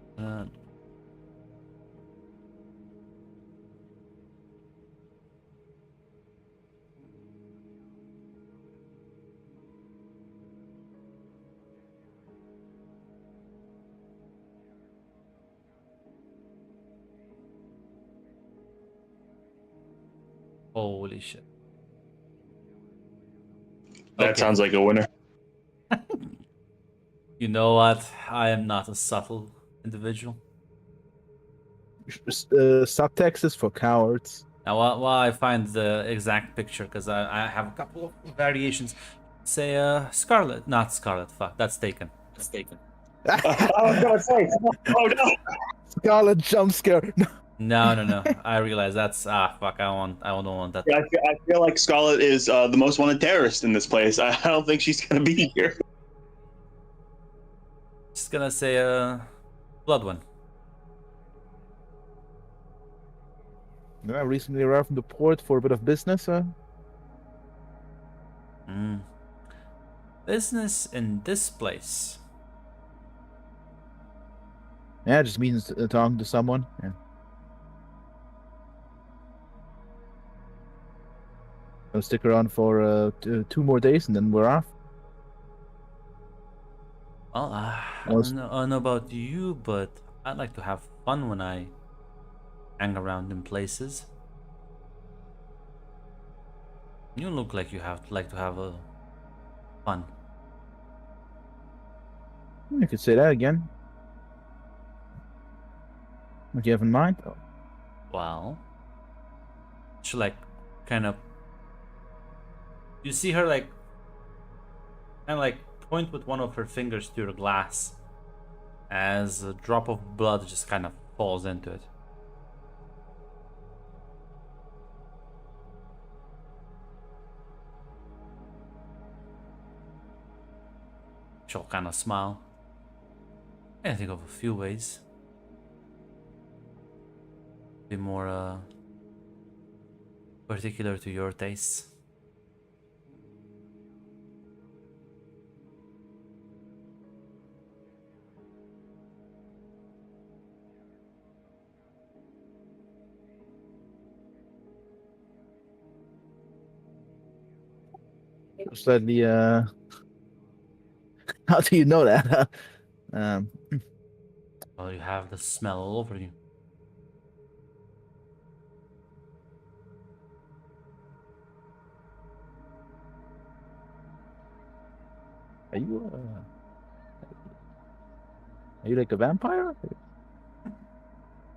Holy shit. That Okay. sounds like a winner. You know what? I am not a subtle individual. Subtext is for cowards. Now, while I find the exact picture, because I have a couple of variations. Say, Scarlet. Not Scarlet. Fuck, that's taken. That's taken. I was gonna say. Oh no! Scarlet jump scare. No. I realize that's fuck. I don't want that. Yeah, I feel like Scarlet is the most wanted terrorist in this place. I don't think she's gonna be here. Just gonna say blood one. I recently arrived from the port for a bit of business. Business in this place. Yeah, it just means talking to someone. Yeah. I'll stick around for 2 more days and then we're off. Well, I don't know about you, but I like to have fun when I hang around in places. You look like you like to have a fun. You could say that again. What do you have in mind? Well, she like kind of. You see her like, kind of like point with one of her fingers to your glass, as a drop of blood just kind of falls into it. She'll kind of smile. I can think of a few ways. Be more particular to your tastes. Slightly, how do you know that? Well, you have the smell all over you. Are you like a vampire?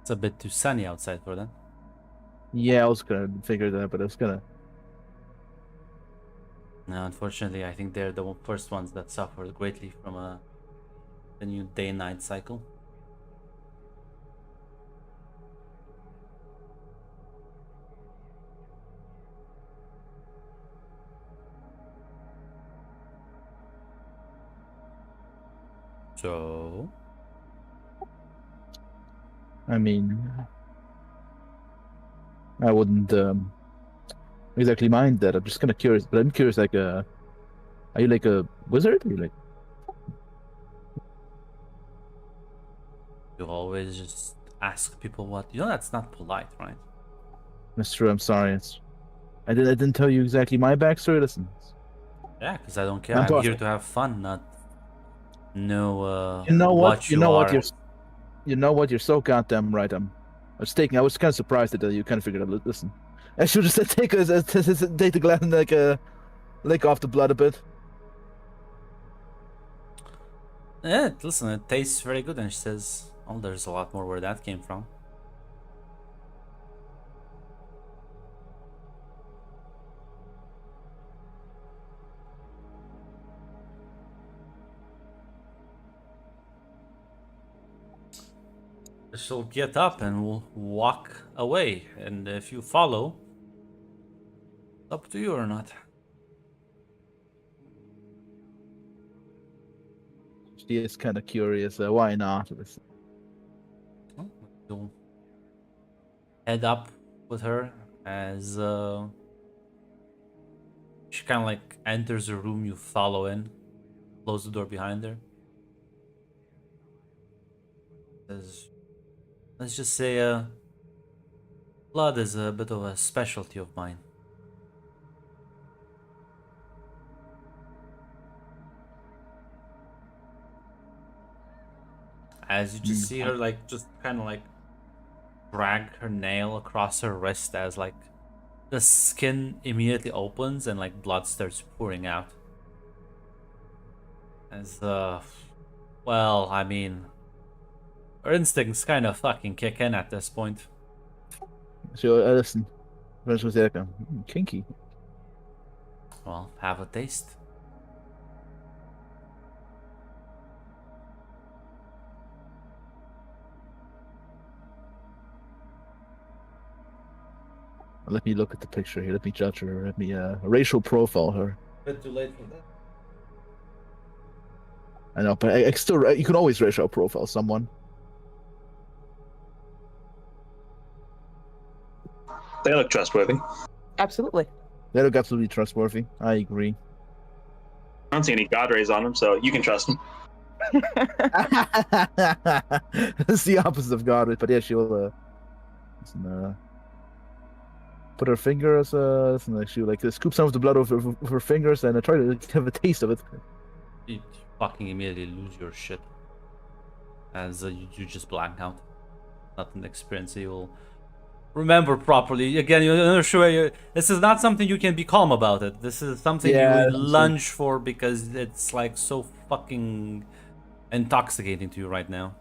It's a bit too sunny outside for that. Yeah, I was gonna figure that, but I was gonna. No, unfortunately, I think they're the first ones that suffered greatly from the new day-night cycle. So, I mean, I wouldn't exactly mind that. I'm just kind of curious, but I'm curious. Like, are you like a wizard? Are you like? you always just ask people what. That's not polite, right? That's true. I'm sorry. I didn't tell you exactly my backstory. Listen. Yeah, because I don't care. I'm I'm talking- here to have fun, not know You know what? what You know what? are. You know what? You're so goddamn right. I was kind of surprised that you kind of figured out. Listen, I should just take the glass and like lick off the blood a bit. Yeah, listen, it tastes very good. And she says, oh, there's a lot more where that came from. She'll get up and we'll walk away. And if you follow, it's up to you or not. She is kind of curious. Why not? Listen. Well, you'll head up with her as she kind of like enters the room. You follow in, close the door behind her. Let's just say blood is a bit of a specialty of mine. As you just see her like just kind of like drag her nail across her wrist as like the skin immediately opens and like blood starts pouring out. As well, I mean, her instincts kind of fucking kick in at this point. So listen, Rose was like, kinky. Well, have a taste. Let me look at the picture here. Let me judge her. Let me racial profile her. Bit too late for that. I know, but I still you can always racial profile someone. They look trustworthy. Absolutely. They look absolutely trustworthy. I agree. I don't see any god rays on them, so you can trust them. It's the opposite of God, but yeah, she'll put her fingers, she'll like scoop some of the blood over with her fingers and try to have a taste of it. You fucking immediately lose your shit. As you just blank out. Not an experience you'll remember properly. Again, you're not sure. This is not something you can be calm about it. This is something you would lunge for because it's like so fucking intoxicating to you right now.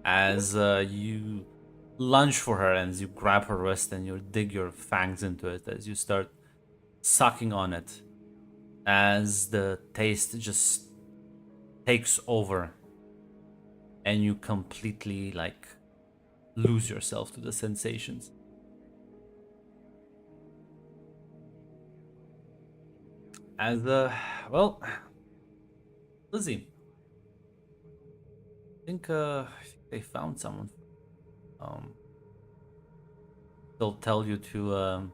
As you lunge for her and you grab her wrist and you dig your fangs into it as you start sucking on it. As the taste just takes over and you completely like lose yourself to the sensations. As well, Lizzie, I think they found someone. They'll tell you to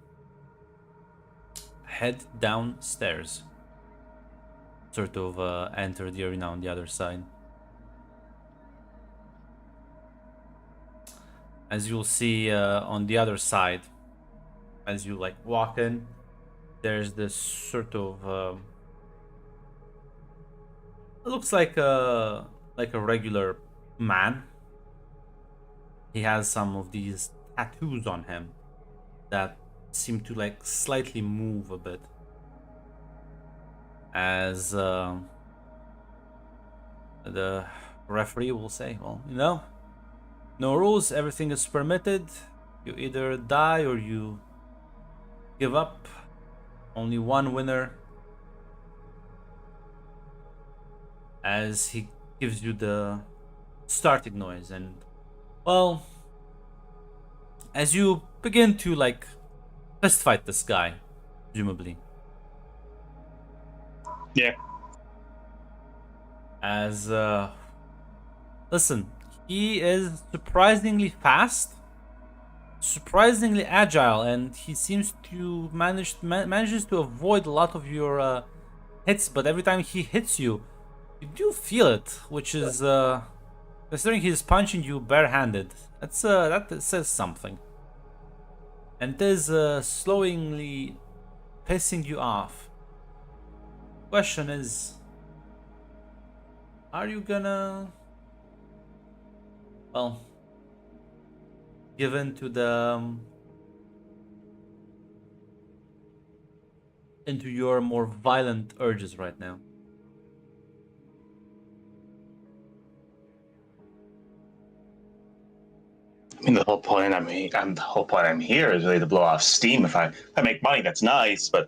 head downstairs. Sort of enter the arena on the other side. As you'll see on the other side, as you like walk in, there's this sort of it looks like a regular man. He has some of these tattoos on him that seem to like slightly move a bit. As the referee will say, well, no rules, everything is permitted. You either die or you give up. Only one winner. As he gives you the starting noise, and well, as you begin to like fist fight this guy, presumably. Yeah. As listen, he is surprisingly fast, surprisingly agile, and he seems to manages to avoid a lot of your hits. But every time he hits you, You do feel it, which is considering he's punching you barehanded. That says something. And it is slowly pissing you off. Question is, are you gonna, well, give in to the into your more violent urges right now? I mean, the whole point I'm here is really to blow off steam. If I make money, that's nice, but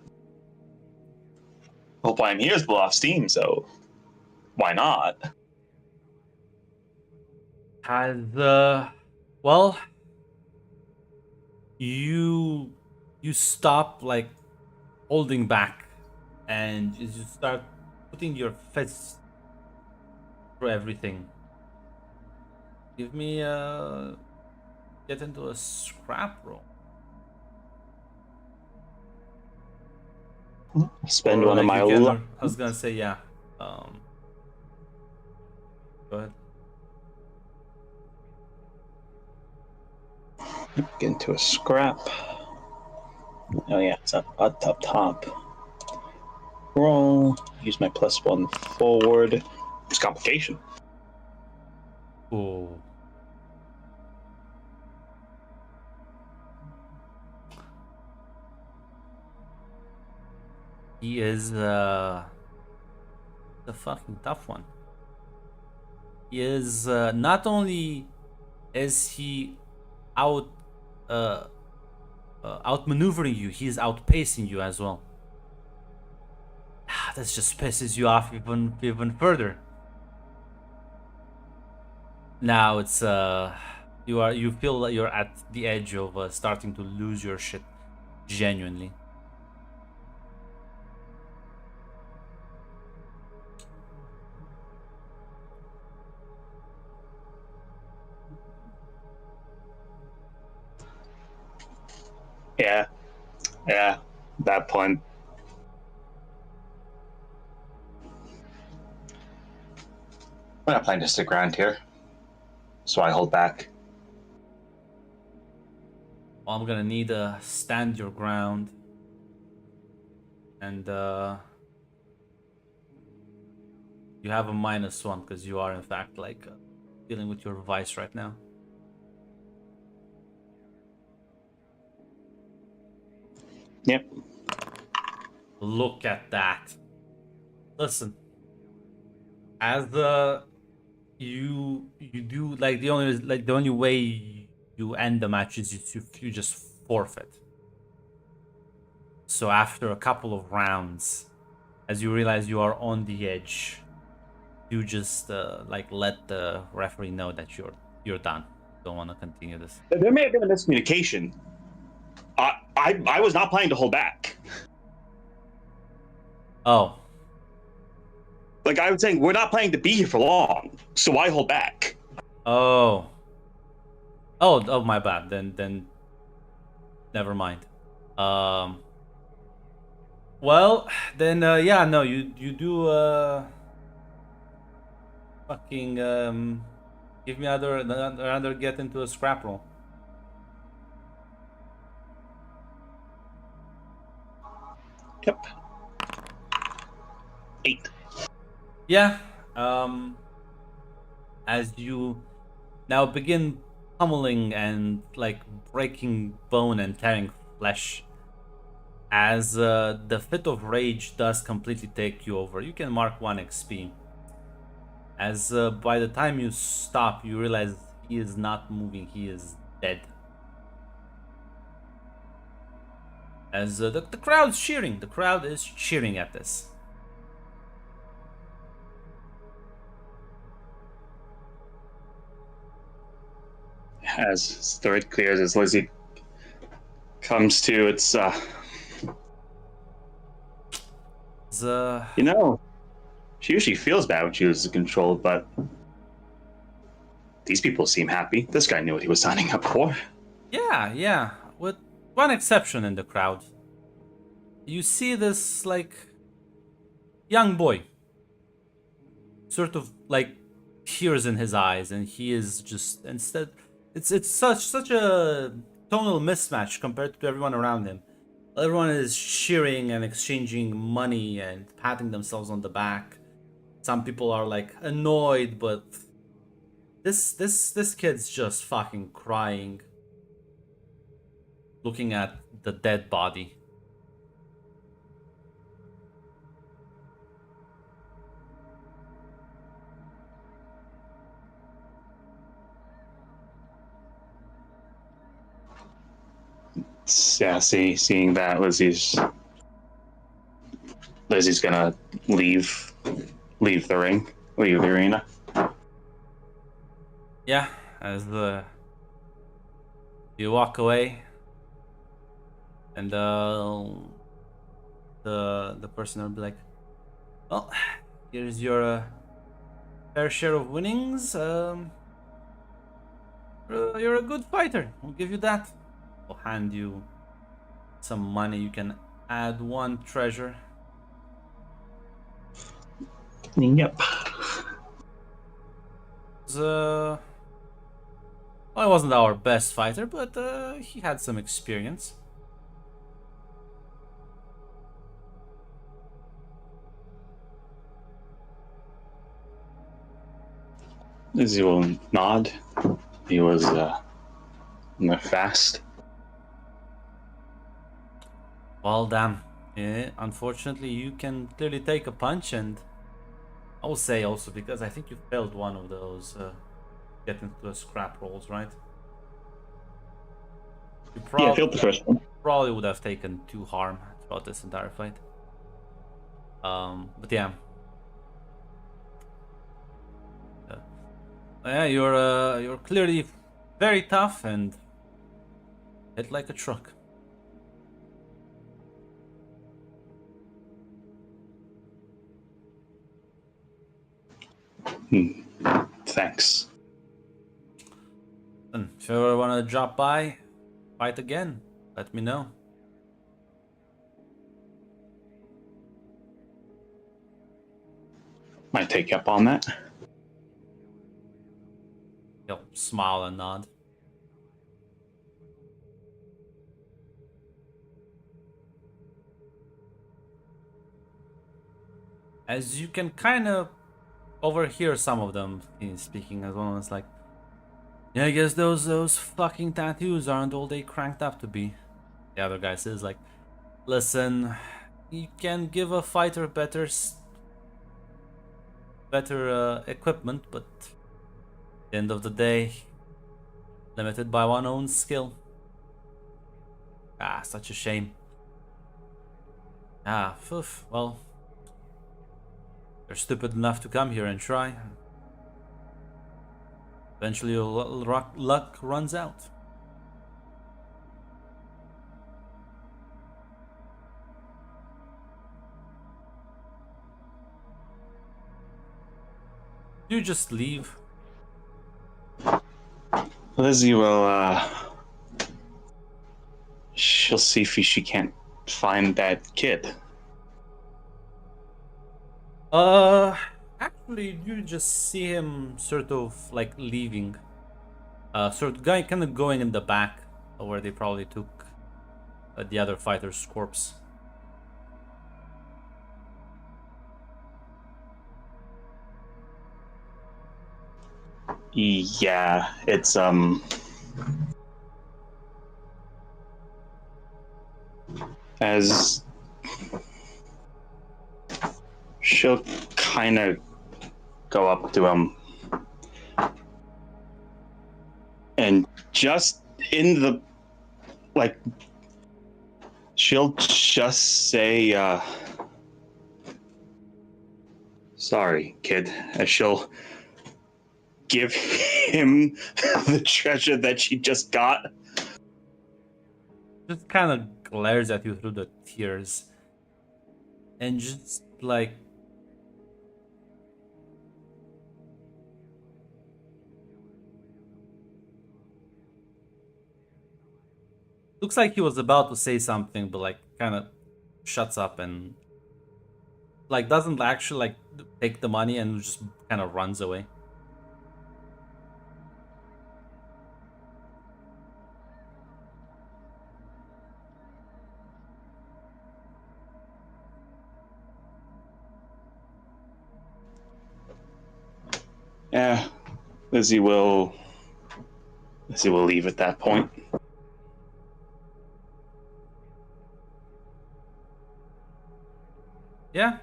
the whole point I'm here is to blow off steam. So why not? Has well, you stop like holding back, and you start putting your fists through everything. Give me get into a scrap roll. Spend Or, one of like, my you can- luck. I was gonna say, yeah. Go ahead. Get into a scrap. Oh yeah, it's up top. Roll. Use my +1 forward. It's complication. Oh. He is the fucking tough one. He is not only is he out outmaneuvering you, he is outpacing you as well. This just pisses you off even further. Now it's you feel that you're at the edge of starting to lose your shit genuinely. Yeah. At that point. I'm not planning to stick around here. So I hold back. Well, I'm gonna need a stand your ground. And you have a -1 because you are in fact like dealing with your vice right now. Yep. Look at that. Listen. As you do like the only way you end the match is you just forfeit. So after a couple of rounds, as you realize you are on the edge, you just like let the referee know that you're done. Don't want to continue this. There may have been a miscommunication. I was not planning to hold back. Oh. Like I was saying, we're not planning to be here for long, so why hold back? Oh, my bad. Then, never mind. Well, then, yeah, no, you do fucking give me another get into a scrap roll. Yep. 8. Yeah. As you now begin pummeling and like breaking bone and tearing flesh, as the fit of rage does completely take you over, you can mark 1 XP. As by the time you stop, you realize he is not moving, he is dead. As the crowd's cheering, the crowd is cheering at this. As the thread clears, as Lizzie comes to, it's you know, she usually feels bad when she loses control, but these people seem happy. This guy knew what he was signing up for. Yeah, with one exception in the crowd. You see this like young boy sort of like tears in his eyes, and he is just instead. It's such a tonal mismatch compared to everyone around him. Everyone is cheering and exchanging money and patting themselves on the back. Some people are like annoyed, but this kid's just fucking crying, looking at the dead body. Yeah, seeing that, Lizzie's gonna leave the ring, leave the arena. Yeah, as you walk away, and the person will be like, "Well, here's your fair share of winnings. You're a good fighter. I'll give you that. I'll hand you some money. You can add 1 treasure." Yep. Well, he wasn't our best fighter, but he had some experience. Lizzie will nod. He was fast. Well, damn. Yeah, unfortunately, you can clearly take a punch, and I will say also because I think you failed one of those get into the scrap rolls, right? You Yeah, I failed the first one. probably would have taken 2 harm throughout this entire fight. But yeah. Yeah, you're clearly very tough and hit like a truck. Thanks. And if you ever want to drop by, fight again, let me know. Might take you up on that. He'll smile and nod. As you can kind of overhear some of them speaking as well. It's like, yeah, I guess those fucking tattoos aren't all they cranked up to be. The other guy says like, listen, you can give a fighter better equipment, but at the end of the day, limited by one's own skill. Ah, such a shame. Ah, poof, well, you're stupid enough to come here and try. Eventually your luck runs out. You just leave. Lizzie will, she'll see if she can't find that kid. Actually, you just see him sort of like leaving. Sort of guy kind of going in the back where they probably took the other fighter's corpse. Yeah, it's as she'll kind of go up to him and just in the like she'll just say sorry, kid, as she'll give him the treasure that she just got. Just kind of glares at you through the tears. And just like... looks like he was about to say something, but like kind of shuts up and like doesn't actually like take the money and just kind of runs away. Yeah, Lizzie will leave at that point. Yeah.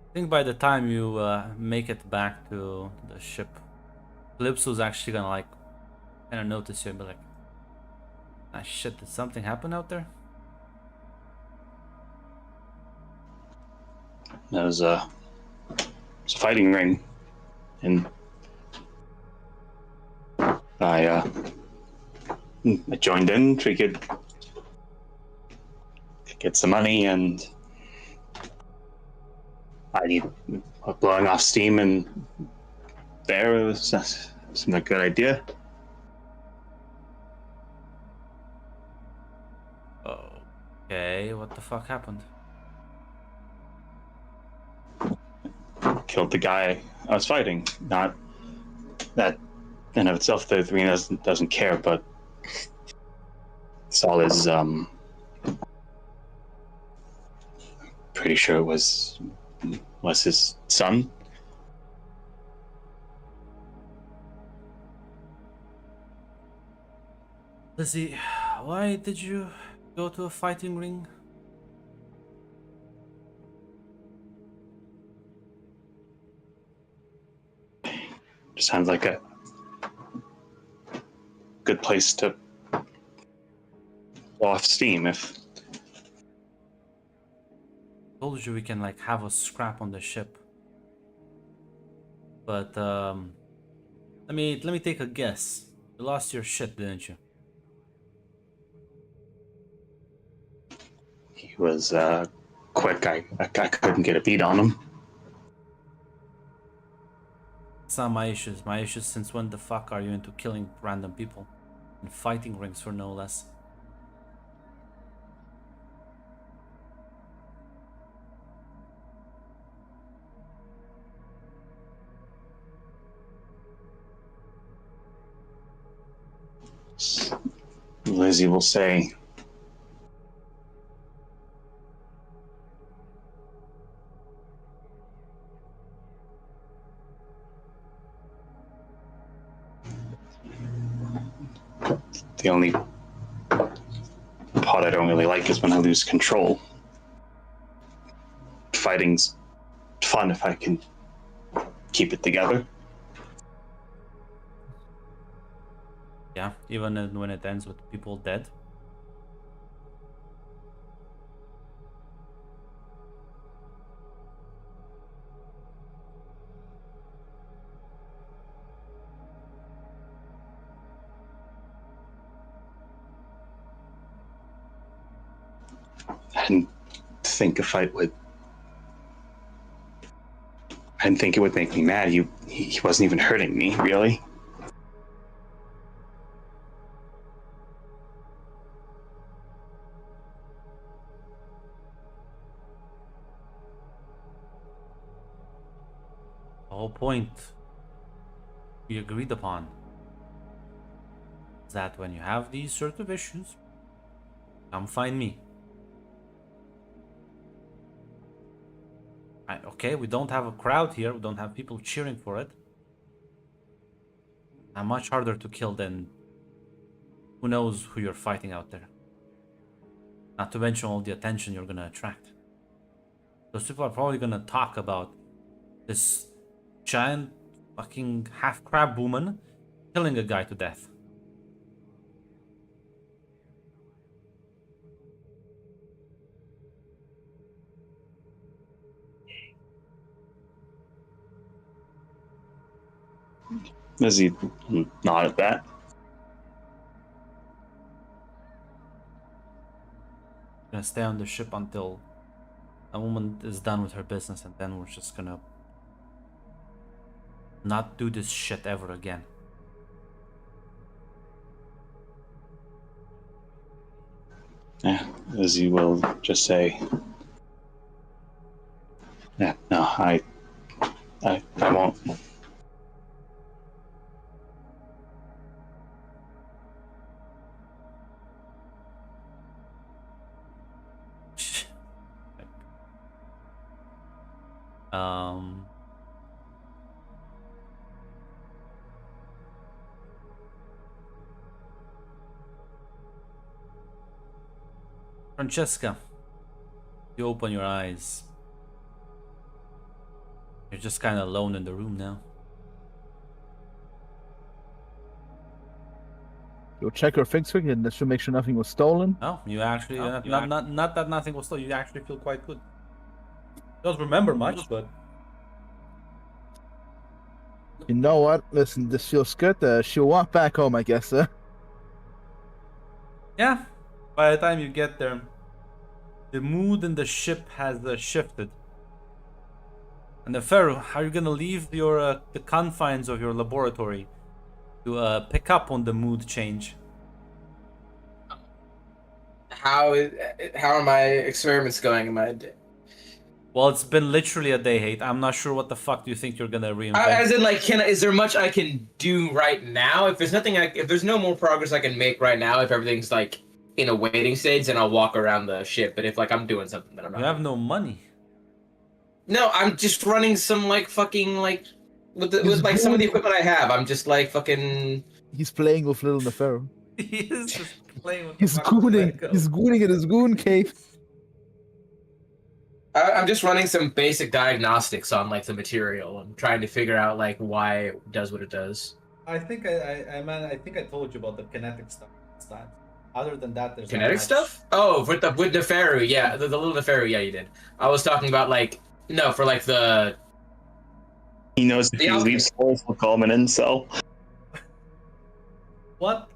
I think by the time you make it back to the ship, Calypso's actually gonna like kind of notice you and be like, "Ah shit, did something happen out there?" There was a fighting ring, and I joined in, figured get some money, and I need blowing off steam, and there it was seemed like a good idea. Okay, what the fuck happened? Killed the guy I was fighting. Not that in of itself the arena doesn't care, but saw his pretty sure it was his son. Lizzie, why did you go to a fighting ring? Just sounds like a good place to blow off steam. If Told you we can like have a scrap on the ship. But let me take a guess. You lost your shit, didn't you? he was quick, I couldn't get a beat on him. It's not my issues. My issues since when the fuck are you into killing random people? In fighting rings for no less. Lizzie will say, the only part I don't really like is when I lose control. Fighting's fun if I can keep it together. Yeah, even when it ends with people dead. I didn't think a fight would. I didn't think it would make me mad. He wasn't even hurting me, really. The whole point we agreed upon is that when you have these sort of issues, come find me. Okay, we don't have a crowd here, we don't have people cheering for it. I'm much harder to kill than who knows who you're fighting out there. Not to mention all the attention you're gonna attract. Those people are probably gonna talk about this giant fucking half crab woman killing a guy to death. Lizzie nodded that. Gonna stay on the ship until a woman is done with her business, and then we're just gonna not do this shit ever again. Yeah, Lizzie will just say, Yeah, no, I won't. Um. Francesca, you open your eyes. You're just kind of alone in the room now. You'll check her things quickly and to make sure nothing was stolen. No, you actually not that nothing was stolen. You actually feel quite good. Don't remember much, but You know what? Listen, this feels good. She'll walk back home, I guess. yeah. By the time you get there, the mood in the ship has shifted. And the Pharaoh, how are you gonna leave your the confines of your laboratory to pick up on the mood change? How are my experiments going? Well, it's been literally a day, Hate. I'm not sure what the fuck do you think you're gonna reinvent. As in, like, is there much I can do right now? If there's nothing, if there's no more progress I can make right now, if everything's like in a waiting stage, then I'll walk around the ship. But if like I'm doing something, then I'm not. You have no money. No, I'm just running some like fucking like with like some of the equipment I have. I'm just like fucking. He's playing with little Nefero. He is just playing with He's the fucking gooning. Lego. He's gooning in his goon cave. I'm just running some basic diagnostics on like the material. I'm trying to figure out like why it does what it does. I think I think I told you about the kinetic stuff last time. Other than that, there's Kinetic stuff? Oh, with Neferu, yeah, the little Neferu, yeah, you did. I was talking about like for like the. He knows if he leaves souls, we'll call him an incel. What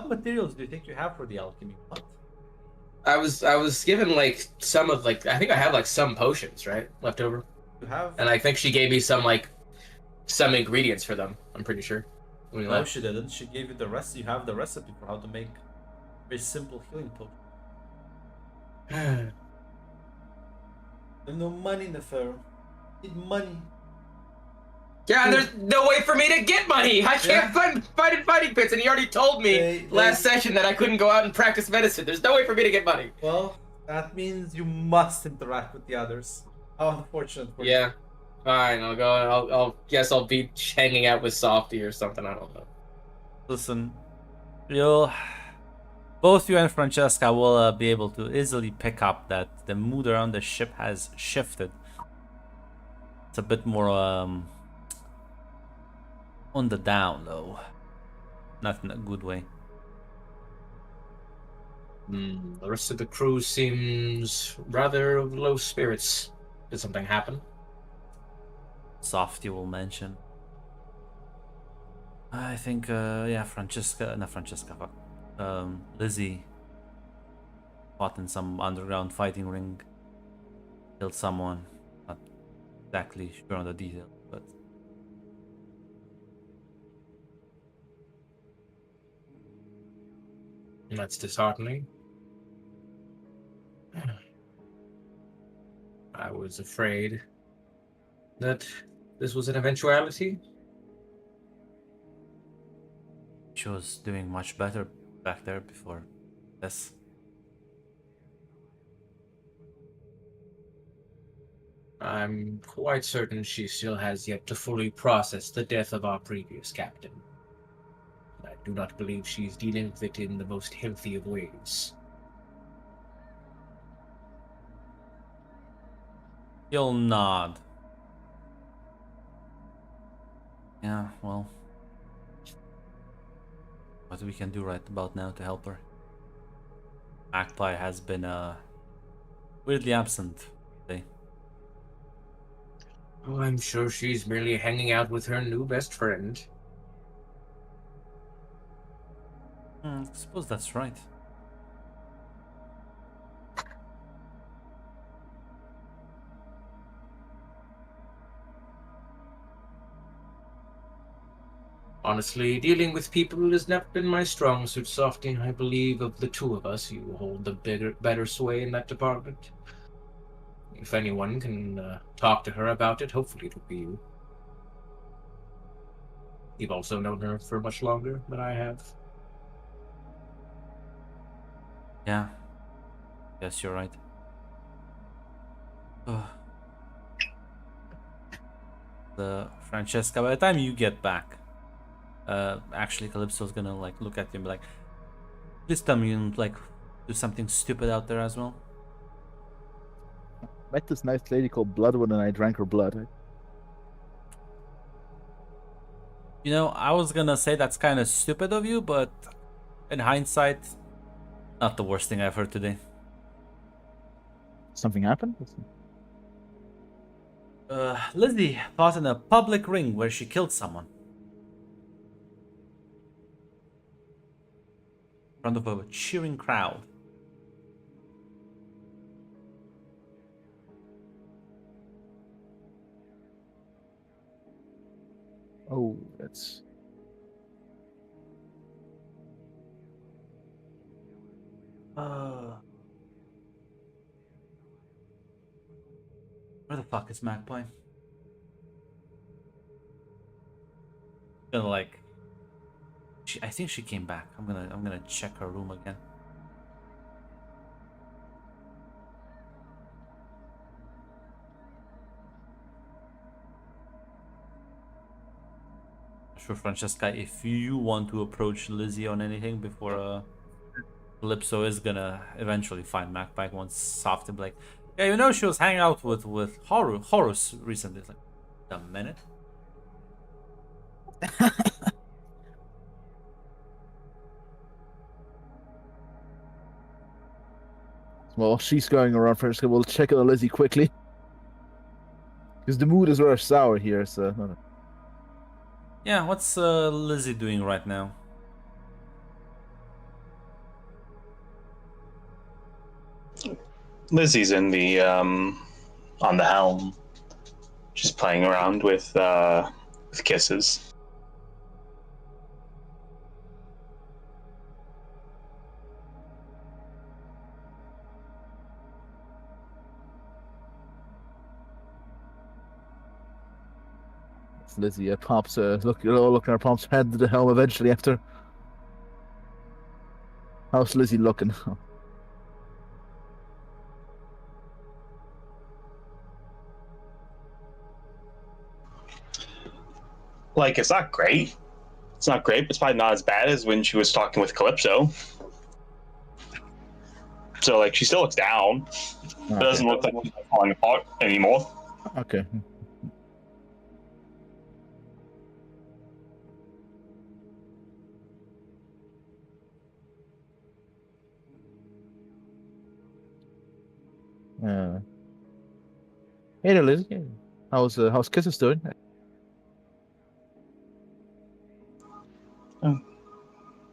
materials do you think you have for the alchemy? What? I was given like some of like I think I have like some potions right left over, You have? and I think she gave me some ingredients for them. I'm pretty sure. When we No, left. she didn't. She gave you the rest. You have the recipe for how to make very simple healing potion. There's no money in the pharaoh. Need money. Yeah, and there's no way for me to get money. I can't find fighting pits, and he already told me last session that I couldn't go out and practice medicine. There's no way for me to get money. Well, that means you must interact with the others. How unfortunate for you. Yeah, fine. I'll go. I'll guess I'll be hanging out with Softy or something. I don't know. Listen, both you and Francesca will be able to easily pick up that the mood around the ship has shifted. It's a bit more on the down low, not in a good way. The rest of the crew seems rather low spirits. Did something happen? Softy will mention. I think, Lizzie fought in some underground fighting ring, killed someone. Not exactly sure on the details, but That's disheartening. I was afraid that this was an eventuality. she was doing much better back there before this. I'm quite certain she still has yet to fully process the death of our previous captain. I do not believe she's dealing with it in the most healthy of ways. You'll nod. Yeah, well, what we can do right about now to help her? Magpie has been weirdly absent today. Oh, I'm sure she's merely hanging out with her new best friend. I suppose that's right. Honestly, dealing with people has never been my strong suit, Softy. I believe of the two of us, you hold the better sway in that department. if anyone can talk to her about it, hopefully it'll be you. You've also known her for much longer than I have. Yeah. Yes, you're right. Ugh. The Francesca, by the time you get back, actually Calypso's gonna like look at you and be like, please tell me you didn't, like do something stupid out there as well. Met this nice lady called Bloodwood, and I drank her blood. You know, I was gonna say that's kind of stupid of you, but in hindsight, not the worst thing I've heard today. Something happened? Lizzie fought in a public ring where she killed someone. In front of a cheering crowd. Oh, that's. Where the fuck is Magpie? Gonna like. I think she came back. I'm gonna check her room again. Sure, Francesca, if you want to approach Lizzie on anything before Calypso is gonna eventually find Magpie once soft and be like, yeah, you know she was hanging out with Horus recently. It's like, a minute. Well, she's going around first. We'll check on Lizzie quickly. Because the mood is rather sour here, so. Yeah, what's Lizzie doing right now? Lizzie's in the on the helm, just playing around with kisses. Lizzie pops, looking at her, pops head to the helm eventually after. How's Lizzie looking? Like, it's not great. It's not great, but it's probably not as bad as when she was talking with Calypso. So, like, she still looks down. It doesn't look like she's falling apart anymore. Okay. Hey there, Lizzie. How's Kisses doing?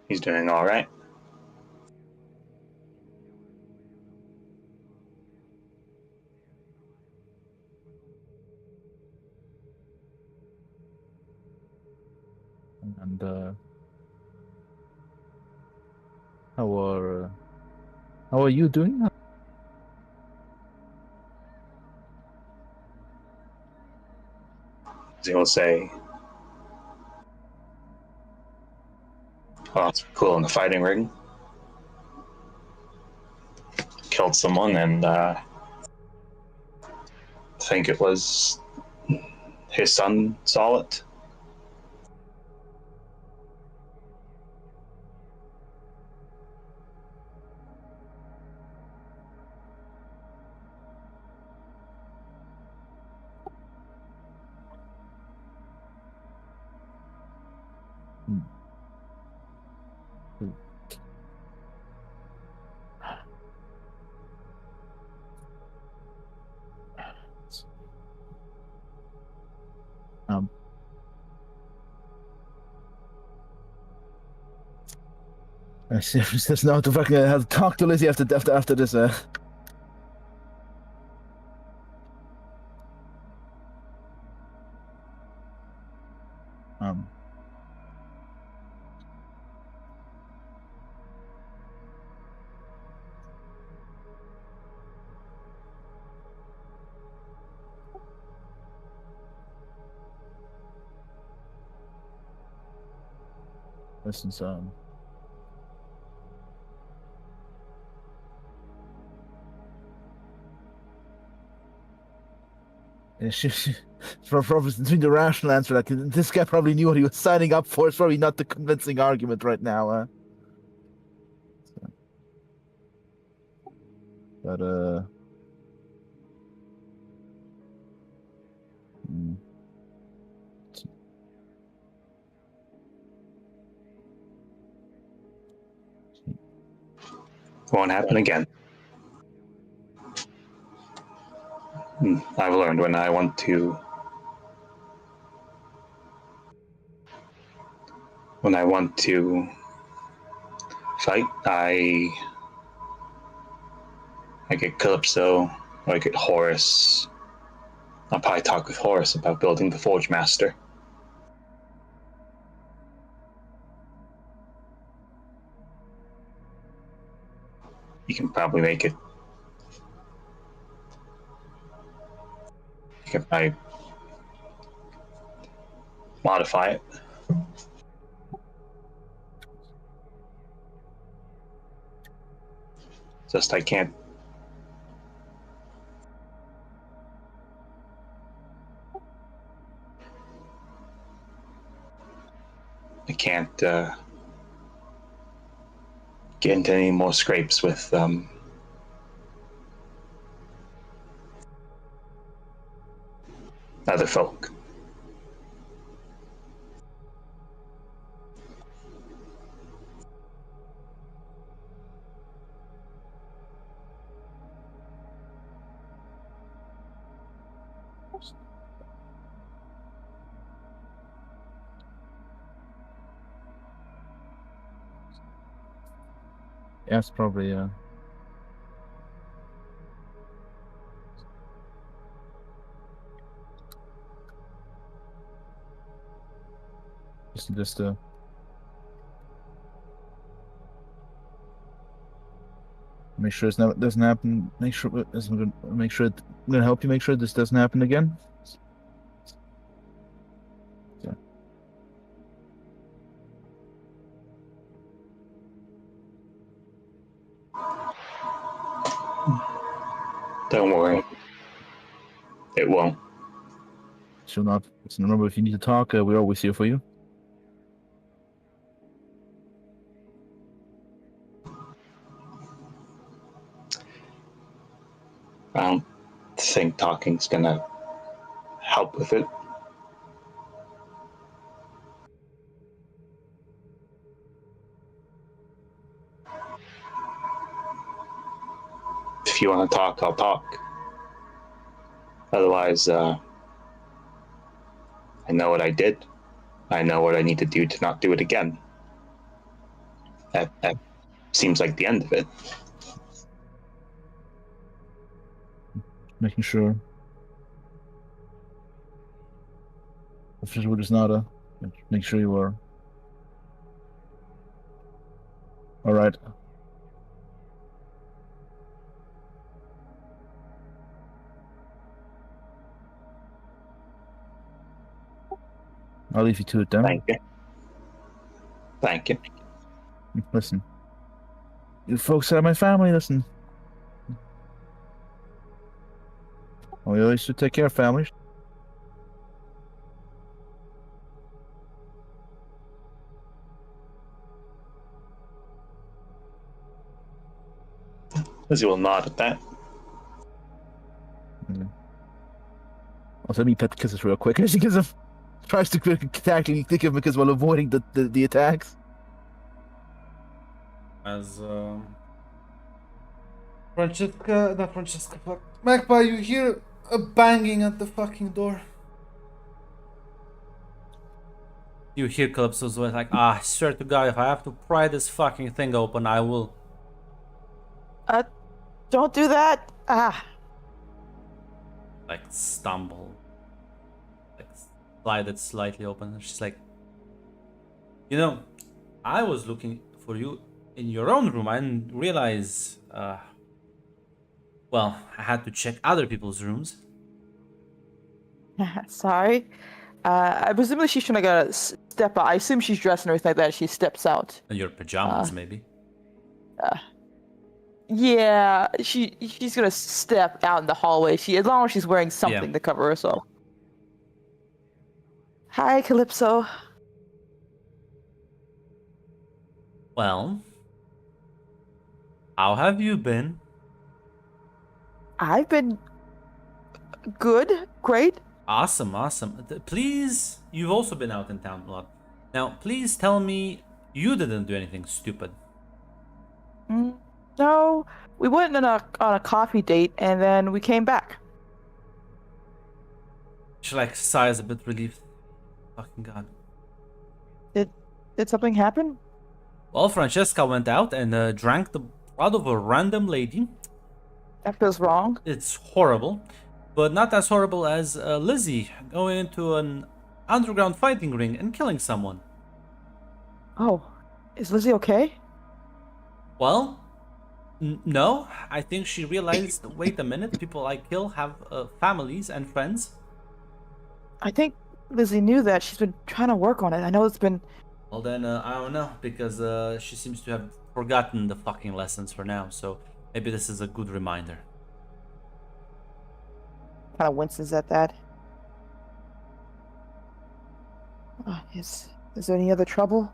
He's doing all right. And how are you doing? He'll say, "Oh, it's cool in the fighting ring. Killed someone, and I think it was his son saw it." Um, there's no to fucking have to talk to Lizzie after this. Um, Listen, son. Yeah, from between the rational answer, like this guy probably knew what he was signing up for. It's probably not the convincing argument right now. But hmm. Won't happen again. I've learned when I want to fight, I get Calypso, or I get Horus. I'll probably talk with Horus about building the Forge Master. You can probably make it. You can probably modify it. Just I can't. I can't get into any more scrapes with other folk. Yeah, it's probably just make sure it doesn't happen. Make sure I'm gonna help you make sure this doesn't happen again. Yeah. Don't worry. It won't. She'll not. So remember, if you need to talk, we're always here for you. I don't think talking's gonna help with it. If you want to talk, I'll talk. Otherwise, I know what I did. I know what I need to do to not do it again. That seems like the end of it. Making sure. If we're just not make sure you are. All right. I'll leave you to it then. Thank you. Thank you. Listen, you folks are my family. Listen, we always should take care of families. Lizzie will nod at that. Also, let me pet the kisses real quick as he gives him tries to tactically think of him because while avoiding the attacks. As fuck. Magpie, you hear a banging at the fucking door. You hear Calypso's voice like, I swear to God, if I have to pry this fucking thing open, I will. Don't do that. Like, stumble. Like, slide it slightly open. And she's like, you know, I was looking for you in your own room. I didn't realize, well, I had to check other people's rooms. Sorry. Presumably she's trying to get step out. I assume she's dressed and everything like that. She steps out. In your pajamas, maybe. Yeah, she's gonna step out in the hallway. As long as she's wearing something to cover herself. Hi, Calypso. Well, how have you been? I've been good, great. Awesome, awesome. Please, you've also been out in town a lot. Now, please tell me you didn't do anything stupid. No, we went on a coffee date and then we came back. She like sighs a bit relieved. Fucking god. Did something happen? Well, Francesca went out and drank the blood of a random lady. That feels wrong. It's horrible, but not as horrible as Lizzie going into an underground fighting ring and killing someone. Oh, is Lizzie okay? Well, no. I think she realized, wait a minute, people I kill have families and friends. I think Lizzie knew that. She's been trying to work on it. I know it's been... Well then, I don't know, because she seems to have forgotten the fucking lessons for now, so maybe this is a good reminder. Kind of winces at that. Is there any other trouble?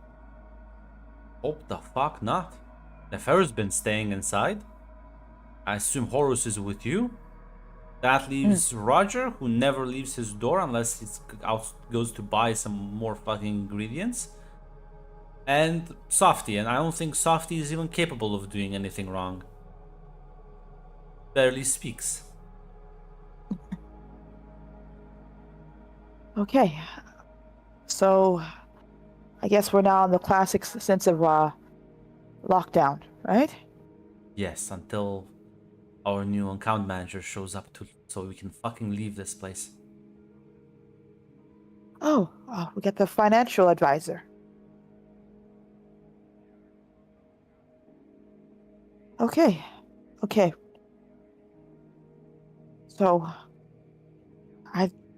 Hope the fuck not. Neferu's been staying inside. I assume Horus is with you. That leaves Roger, who never leaves his door unless he goes to buy some more fucking ingredients. And Softy, and I don't think Softy is even capable of doing anything wrong. Barely speaks. Okay. So, I guess we're now in the classic sense of lockdown, right? Yes, until our new account manager shows up so we can fucking leave this place. Oh, we got the financial advisor. Okay. So,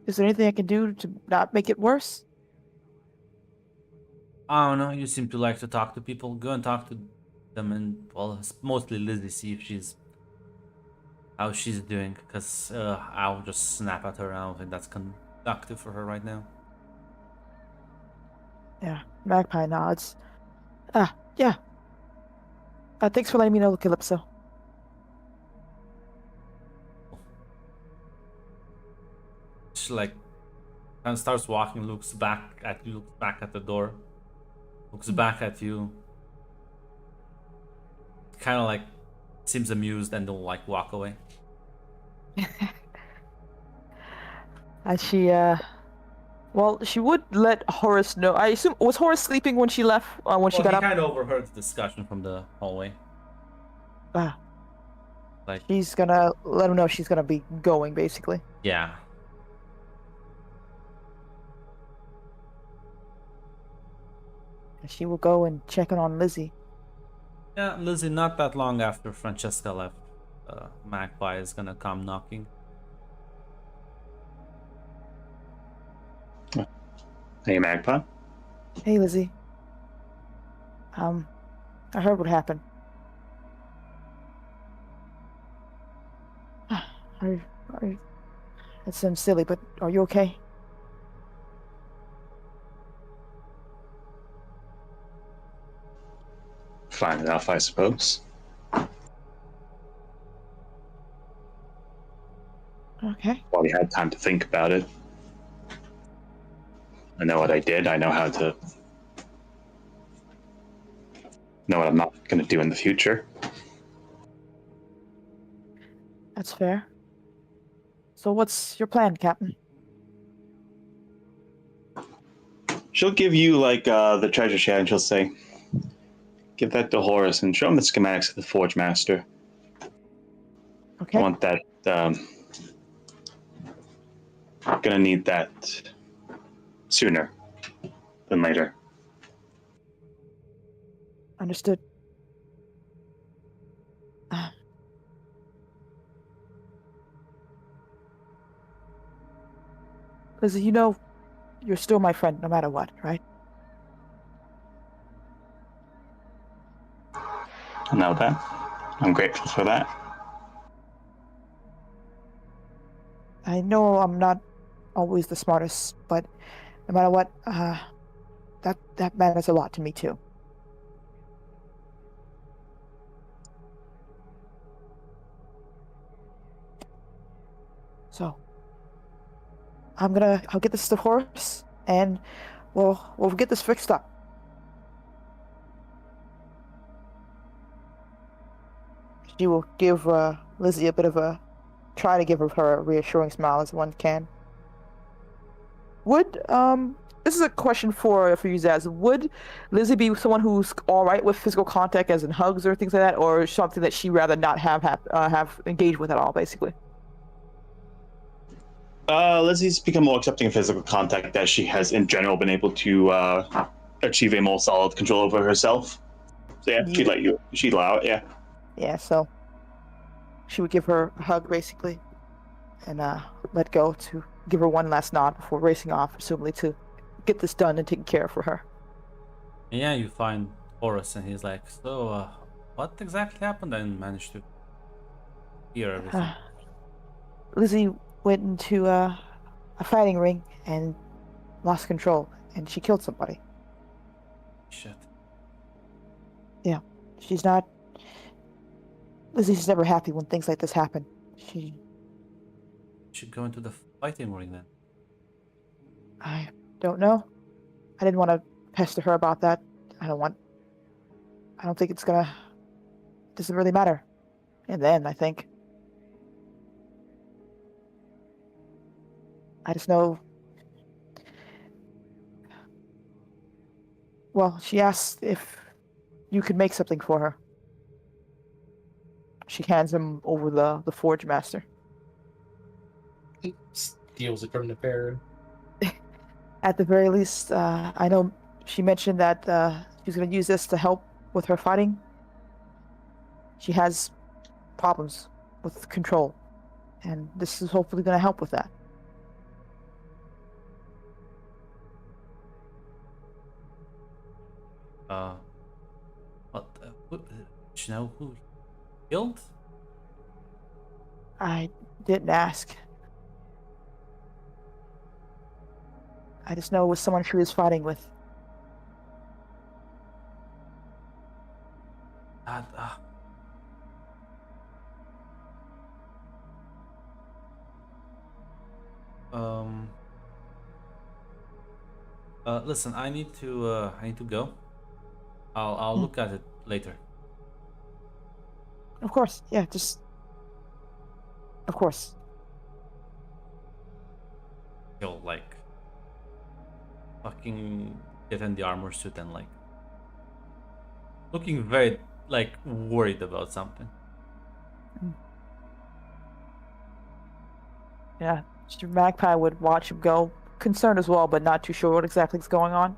is there anything I can do to not make it worse? I don't know, you seem to like to talk to people. Go and talk to them and, well, mostly Lizzie, see if how she's doing, because I'll just snap at her. I don't think that's conductive for her right now. Yeah, Magpie nods. Yeah. Thanks for letting me know, Calypso. She like kind of starts walking, looks back at you, looks back at the door, looks back at you. Kind of like seems amused and will like walk away. She well, she would let Horace know. I assume, was Horace sleeping when she left? When she got he up? kind of overheard the discussion from the hallway. Like, She's gonna let him know she's gonna be going, basically. yeah. She will go and check in on Lizzie. Yeah, Lizzie, not that long after Francesca left, Magpie is gonna come knocking. Hey, Magpie. Hey, Lizzie. I heard what happened. That sounds silly, but are you okay? Fine enough, I suppose. Okay. While we had time to think about it. I know what I did. I know how to... know what I'm not going to do in the future. That's fair. So what's your plan, Captain? She'll give you, like, the treasure share, and she'll say, give that to Horus and show him the schematics of the Forge Master. Okay. I want that, gonna need that sooner than later. Understood. Lizzie, you know you're still my friend no matter what, right? I know that. I'm grateful for that. I know I'm not always the smartest, but no matter what, that matters a lot to me too. So, I'll get this to Horace, and we'll get this fixed up. She will give Lizzie a bit of a try to give her a reassuring smile as one can. Would this is a question for you, Zaz. Would Lizzie be someone who's all right with physical contact, as in hugs or things like that, or something that she'd rather not have engaged with at all, basically? Lizzie's become more accepting of physical contact as she has, in general, been able to achieve a more solid control over herself. So yeah, she'd allow it. Yeah. Yeah. So she would give her a hug, basically, and let go to give her one last nod before racing off, presumably to get this done and taken care of for her. And yeah, you find Horace, and he's like, "So, what exactly happened?" And managed to hear everything. Lizzie went into a fighting ring and lost control, and she killed somebody. Shit. Yeah, she's not. Lizzie's never happy when things like this happen. She Should go into the fighting ring then. I don't know. I didn't want to pester her about that. I don't think it's gonna. Doesn't really matter. And then I think. I just know. Well, she asked if you could make something for her. She hands him over the Forge Master. Steals it from the Baron. At the very least, I know she mentioned that she's going to use this to help with her fighting. She has problems with control, and this is hopefully going to help with that. What? Do you know who killed? I didn't ask. I just know it was someone she was fighting with. Listen, I need to go. I'll look at it later. Of course, yeah, just. Of course. He'll like fucking get in the armor suit and like looking very like worried about something. Yeah, Mr. Magpie would watch him go, concerned as well, but not too sure what exactly is going on.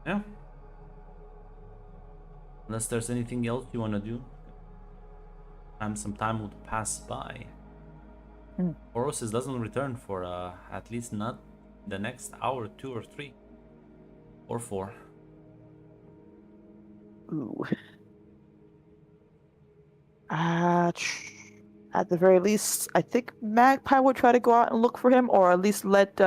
Yeah. Unless there's anything else you want to do. Some time will pass by. Orosis doesn't return for at least not the next hour, 2 or 3 or 4. Ooh. At the very least, I think Magpie would try to go out and look for him, or at least let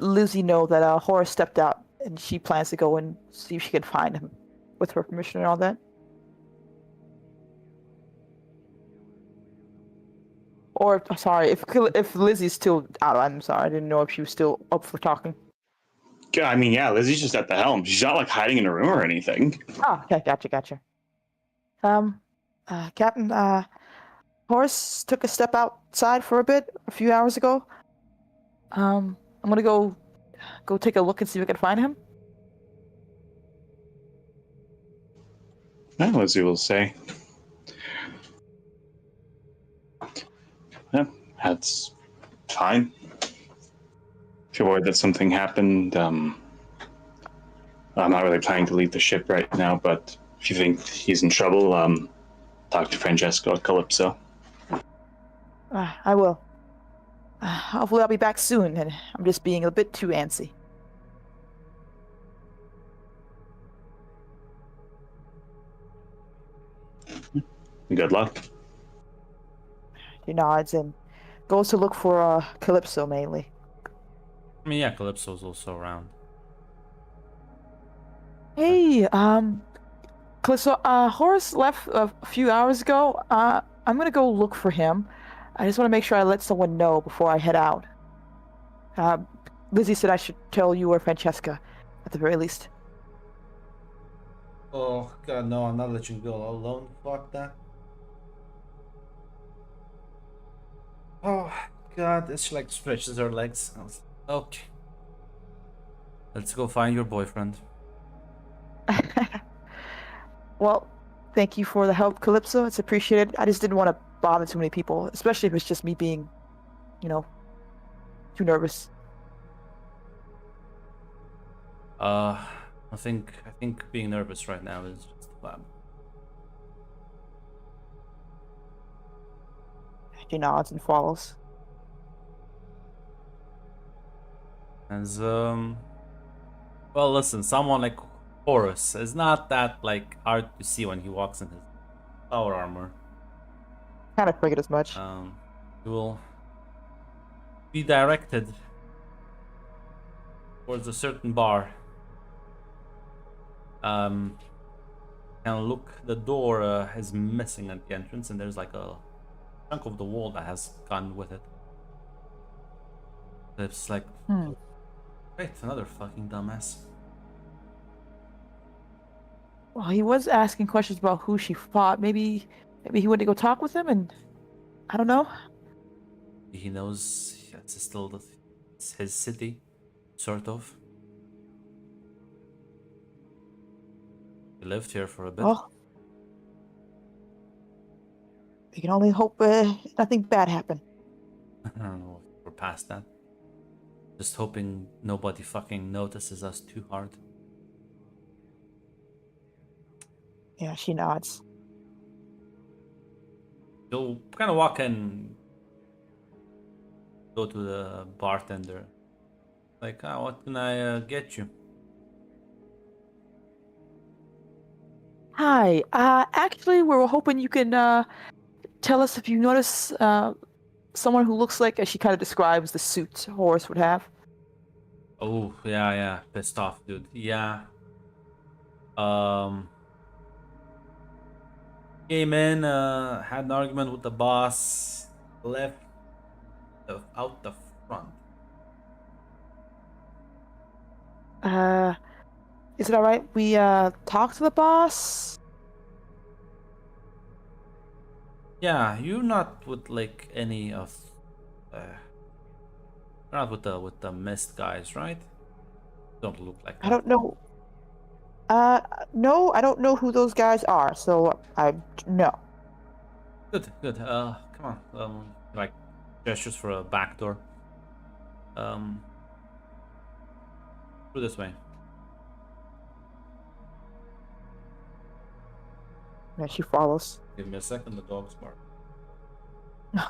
Lizzie know that Horace stepped out and she plans to go and see if she can find him, with her permission and all that. Or sorry, if Lizzie's still out, I'm sorry, I didn't know if she was still up for talking. Yeah, I mean, yeah, Lizzie's just at the helm. She's not like hiding in a room or anything. Oh, okay, gotcha. Captain, Horace took a step outside for a bit a few hours ago. I'm gonna go take a look and see if I can find him. Yeah, Lizzie will say. Yeah, that's fine. If you're worried that something happened, I'm not really planning to leave the ship right now, but if you think he's in trouble, talk to Francesco or Calypso. I will. Hopefully I'll be back soon, and I'm just being a bit too antsy. Good luck. He nods and goes to look for Calypso mainly. I mean, yeah, Calypso's also around. Hey, Calypso, Horace left a few hours ago. I'm gonna go look for him. I just want to make sure I let someone know before I head out. Lizzie said I should tell you or Francesca, at the very least. Oh god, no, I'm not letting you go alone. Fuck that. Oh god, and she like stretches her legs. Okay. Let's go find your boyfriend. Well, thank you for the help, Calypso. It's appreciated. I just didn't want to bother too many people, especially if it's just me being, too nervous. I think being nervous right now is just fun. She nods and follows. As well, listen, someone like Horus is not that like hard to see when he walks in his power armor. Kind of figured as much. He will be directed towards a certain bar. Kind of look, the door is missing at the entrance, and there's like a chunk of the wall that has gone with it. It's like, wait, another fucking dumbass. Well, he was asking questions about who she fought. Maybe he went to go talk with him, and I don't know. He knows it's still it's his city, sort of. He lived here for a bit. Well, we can only hope nothing bad happened. I don't know if we're past that. Just hoping nobody fucking notices us too hard. Yeah, she nods. You'll kind of walk in, go to the bartender. Like, what can I get you? Hi. Actually, we were hoping you can tell us if you notice someone who looks like, as she kind of describes the suit Horace would have. Oh, yeah. Pissed off, dude. Yeah. Came in, had an argument with the boss, left out the front. Is it alright? We talk to the boss? Yeah, you're not with like any of you're not with the mist guys, right? Don't look like I that. don't know. No, I don't know who those guys are, so no. Good. Come on. Like gestures for a back door. Through this way. And she follows. Give me a second, the dog's bark.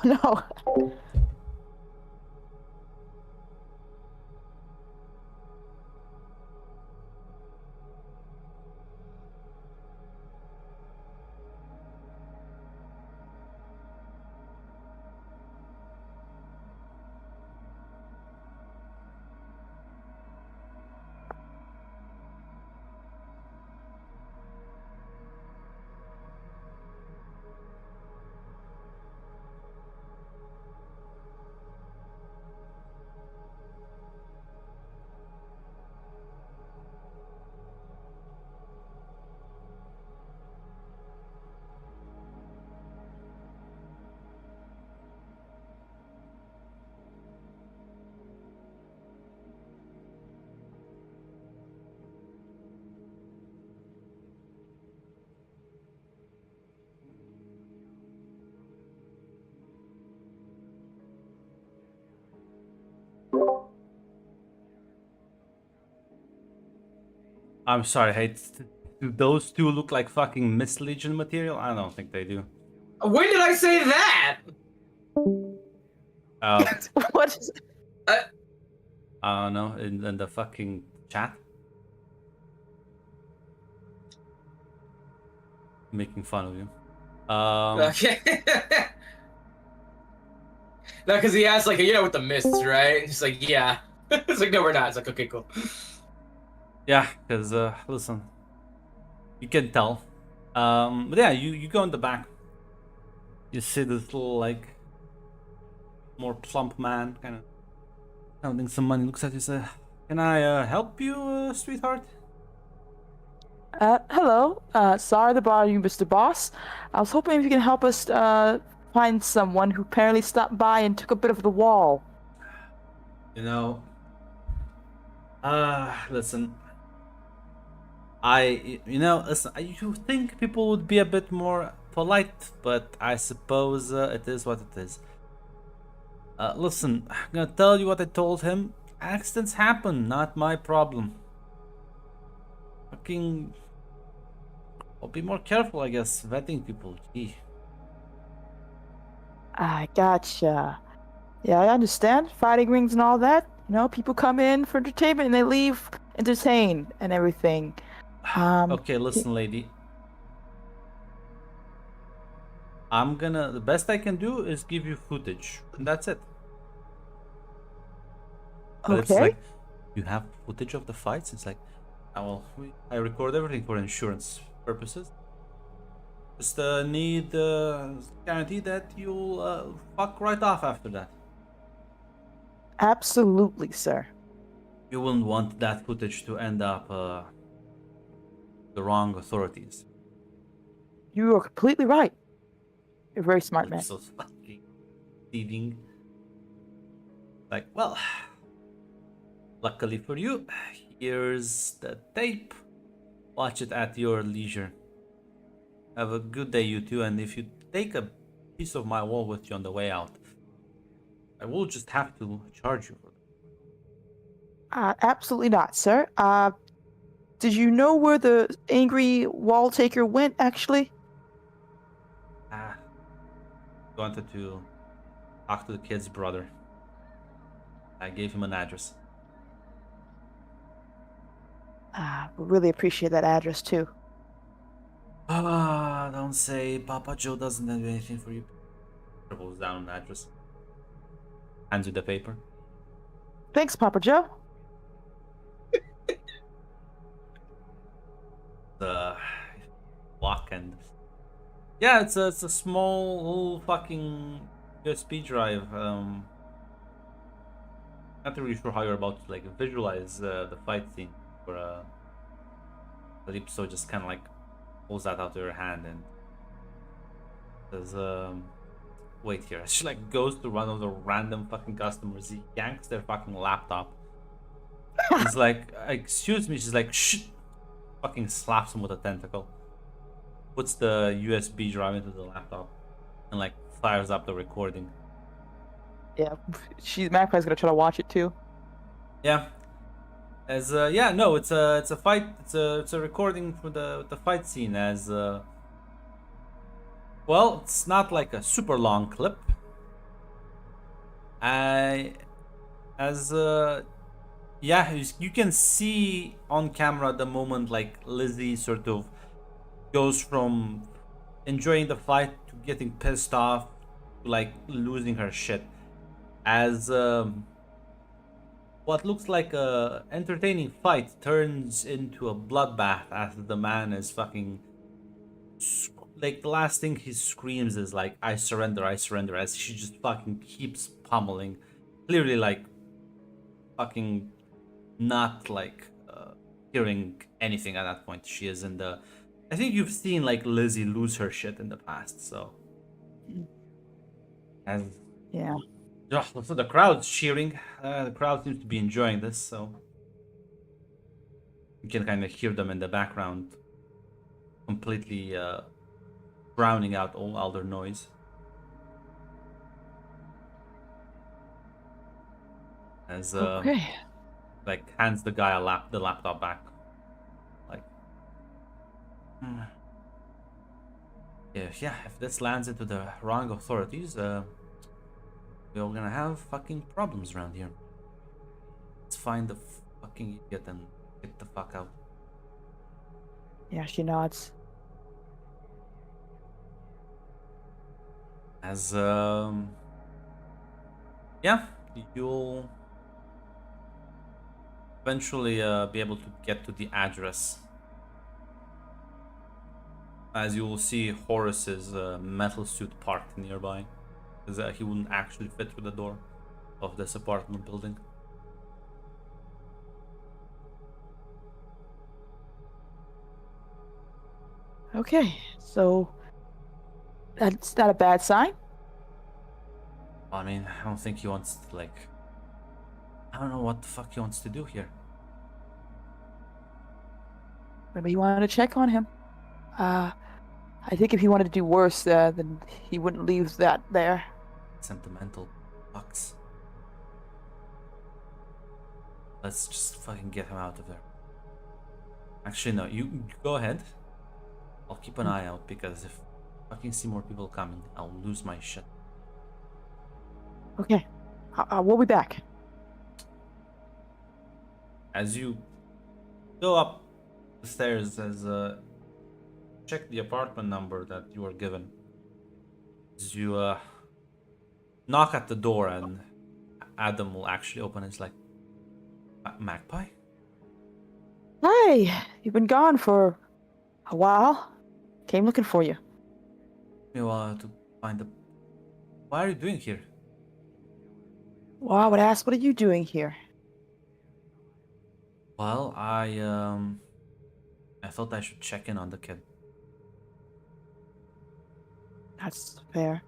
No. I'm sorry, hey, do those two look like fucking Mist Legion material? I don't think they do. When did I say that? What is I don't know, in the fucking chat. Making fun of you. Okay. No, because he asked like, with the mists, right? And he's like, yeah. It's like, no, we're not. It's like, okay, cool. Yeah, because listen, you can tell. But yeah, you go in the back. You see this little like more plump man kind of counting some money. Looks at you, says, "Can I help you, sweetheart?" hello. Sorry to bother you, Mr. Boss. I was hoping if you can help us find someone who apparently stopped by and took a bit of the wall. You know, listen. Listen, you think people would be a bit more polite, but I suppose it is what it is. Listen, I'm gonna tell you what I told him. Accidents happen, not my problem. Fucking, I'll be more careful, I guess, vetting people. Gee. I gotcha. Yeah, I understand. Fighting rings and all that. People come in for entertainment and they leave entertained and everything. Okay, listen, lady. The best I can do is give you footage, and that's it. But it's Okay. like, you have footage of the fights? It's like, I record everything for insurance purposes. Just need guarantee that you'll fuck right off after that. Absolutely, sir. You wouldn't want that footage to end up the wrong authorities. You are completely right. You're a very smart man. So fucking thieving. Like, well, luckily for you, here's the tape. Watch it at your leisure. Have a good day, you two, and if you take a piece of my wall with you on the way out, I will just have to charge you for that. Absolutely not, sir. Did you know where the angry wall taker went, actually? Wanted to talk to the kid's brother. I gave him an address. We really appreciate that address, too. Don't say Papa Joe doesn't have anything for you. Scribbles down an address. Hands you the paper. Thanks, Papa Joe. The lock and yeah, it's a small little fucking USB drive. Not really sure how you're about to like visualize the fight scene, or Calypso just kind of like pulls that out of her hand and says, wait here. She like goes to one of the random fucking customers. He yanks their fucking laptop. He's like, excuse me. She's like, shh. Fucking slaps him with a tentacle. Puts the USB drive into the laptop and like fires up the recording. Yeah, Magpie's gonna try to watch it too. Yeah. It's a fight. It's a recording for the fight scene. It's not like a super long clip. You can see on camera the moment like Lizzie sort of goes from enjoying the fight to getting pissed off to like losing her shit. As what looks like a entertaining fight turns into a bloodbath as the man is fucking like the last thing he screams is like I surrender, as she just fucking keeps pummeling, clearly like fucking not like hearing anything at that point. She is in the I think you've seen like Lizzie lose her shit in the past, so as Yeah. so the crowd's cheering. The crowd seems to be enjoying this, so you can kind of hear them in the background, completely drowning out all other noise. As Okay. like hands the guy the laptop back, like, if this lands into the wrong authorities, we're gonna have fucking problems around here. Let's find the fucking idiot and get the fuck out. Yeah, she nods. As yeah, you'll eventually be able to get to the address. As you will see Horace's metal suit parked nearby, because he wouldn't actually fit through the door of this apartment building. Okay, so that's not a bad sign. I mean, I don't think he wants to, like, I don't know what the fuck he wants to do here. Maybe you wanted to check on him. I think if he wanted to do worse, then he wouldn't leave that there. Sentimental fucks. Let's just fucking get him out of there. Actually, no, you go ahead. I'll keep an eye out, because if I fucking see more people coming, I'll lose my shit. Okay, we'll be back. As you go up the stairs, check the apartment number that you were given. As you knock at the door, and Adam will actually open it. It's like, Magpie? Hey, you've been gone for a while. Came looking for you. You to find the. What are you doing here? Well, I would ask, what are you doing here? Well, I thought I should check in on the kid. That's fair.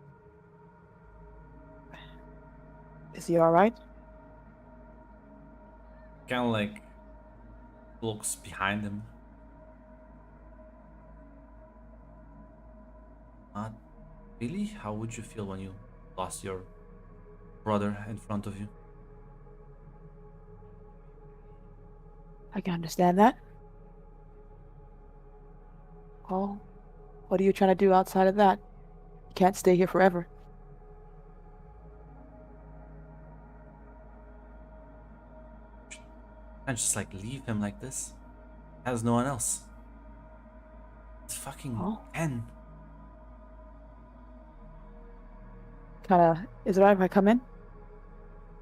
Is he alright? Kind of like looks behind him. Not really? How would you feel when you lost your brother in front of you? I can understand that. Well, what are you trying to do outside of that? You can't stay here forever. Can't just like leave him like this. Has no one else. It's fucking Oh. Ken. Is it alright if I come in?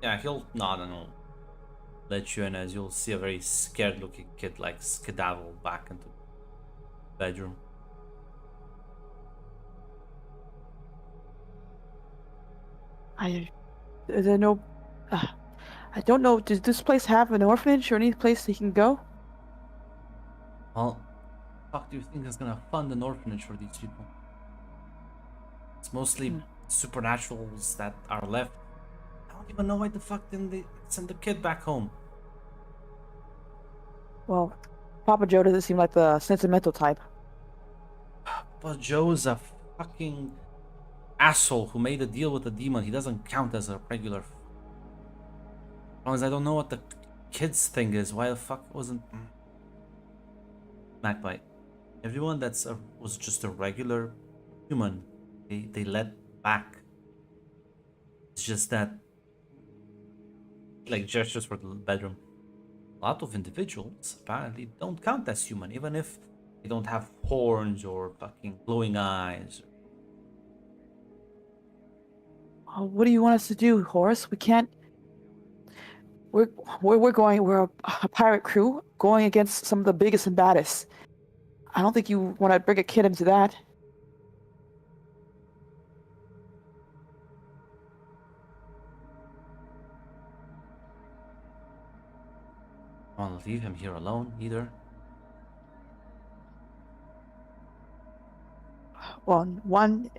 Yeah, he'll nod and he'll let you in, as you'll see a very scared looking kid like skedaddle back into the bedroom. Is there no, I don't know, does this place have an orphanage or any place he can go? Well, fuck do you think is gonna fund an orphanage for these people? It's mostly supernaturals that are left. I don't even know why the fuck didn't they send the kid back home. Well, Papa Joe doesn't seem like the sentimental type. But Joe's a fucking asshole who made a deal with the demon. He doesn't count as a regular. As long as I don't know what the kid's thing is, why the fuck wasn't Magpie? Everyone that's was just a regular human, they let back. It's just that, like, gestures for the bedroom. A lot of individuals apparently don't count as human, even if they don't have horns or fucking glowing eyes. What do you want us to do, Horace? We can't. We're a pirate crew going against some of the biggest and baddest. I don't think you want to bring a kid into that. I don't want to leave him here alone either. Well, one,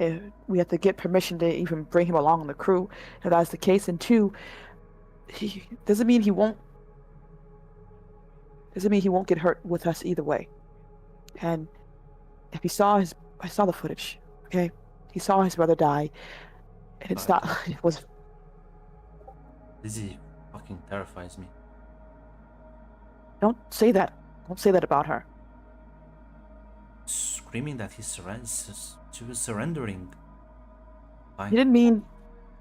we have to get permission to even bring him along on the crew, if that's the case. And two, he doesn't mean he won't get hurt with us either way. And if I saw the footage, okay? He saw his brother die, and it's not. It was. Lizzie fucking terrifies me. Don't say that. Don't say that about her. Screaming that she was surrendering. He didn't mean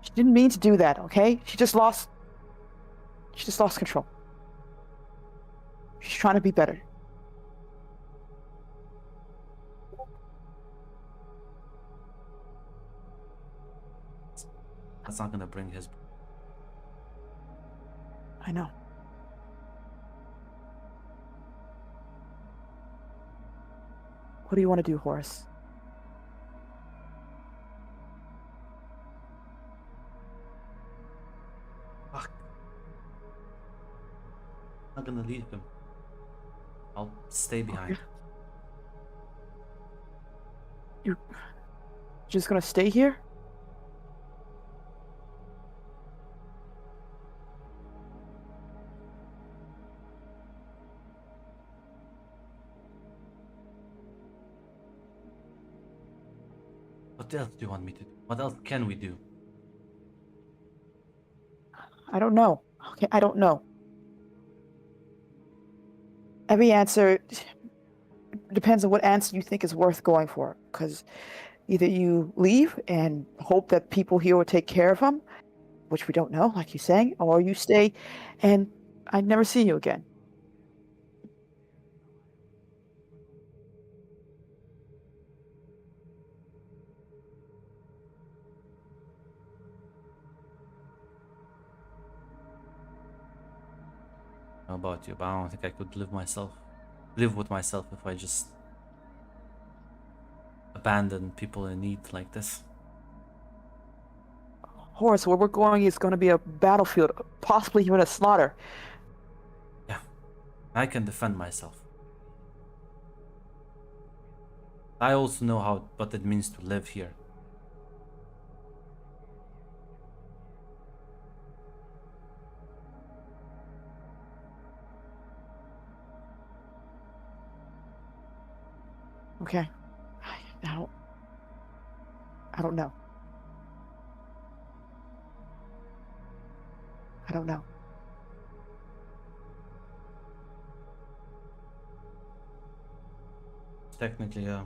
She didn't mean to do that, okay? She just lost control. She's trying to be better. That's not gonna bring his. I know. What do you want to do, Horace? Fuck. I'm not gonna leave him. I'll stay behind. You're just gonna stay here? What else do you want me to do? What else can we do? I don't know. Okay, I don't know. Every answer depends on what answer you think is worth going for. Because either you leave and hope that people here will take care of him, which we don't know, like you're saying, or you stay and I never see you again. How about you? But I don't think I could live with myself if I just abandon people in need like this. Horace, where we're going is going to be a battlefield, possibly even a slaughter. Yeah, I can defend myself. I also know what it means to live here. Okay. I don't know. I don't know. It's technically a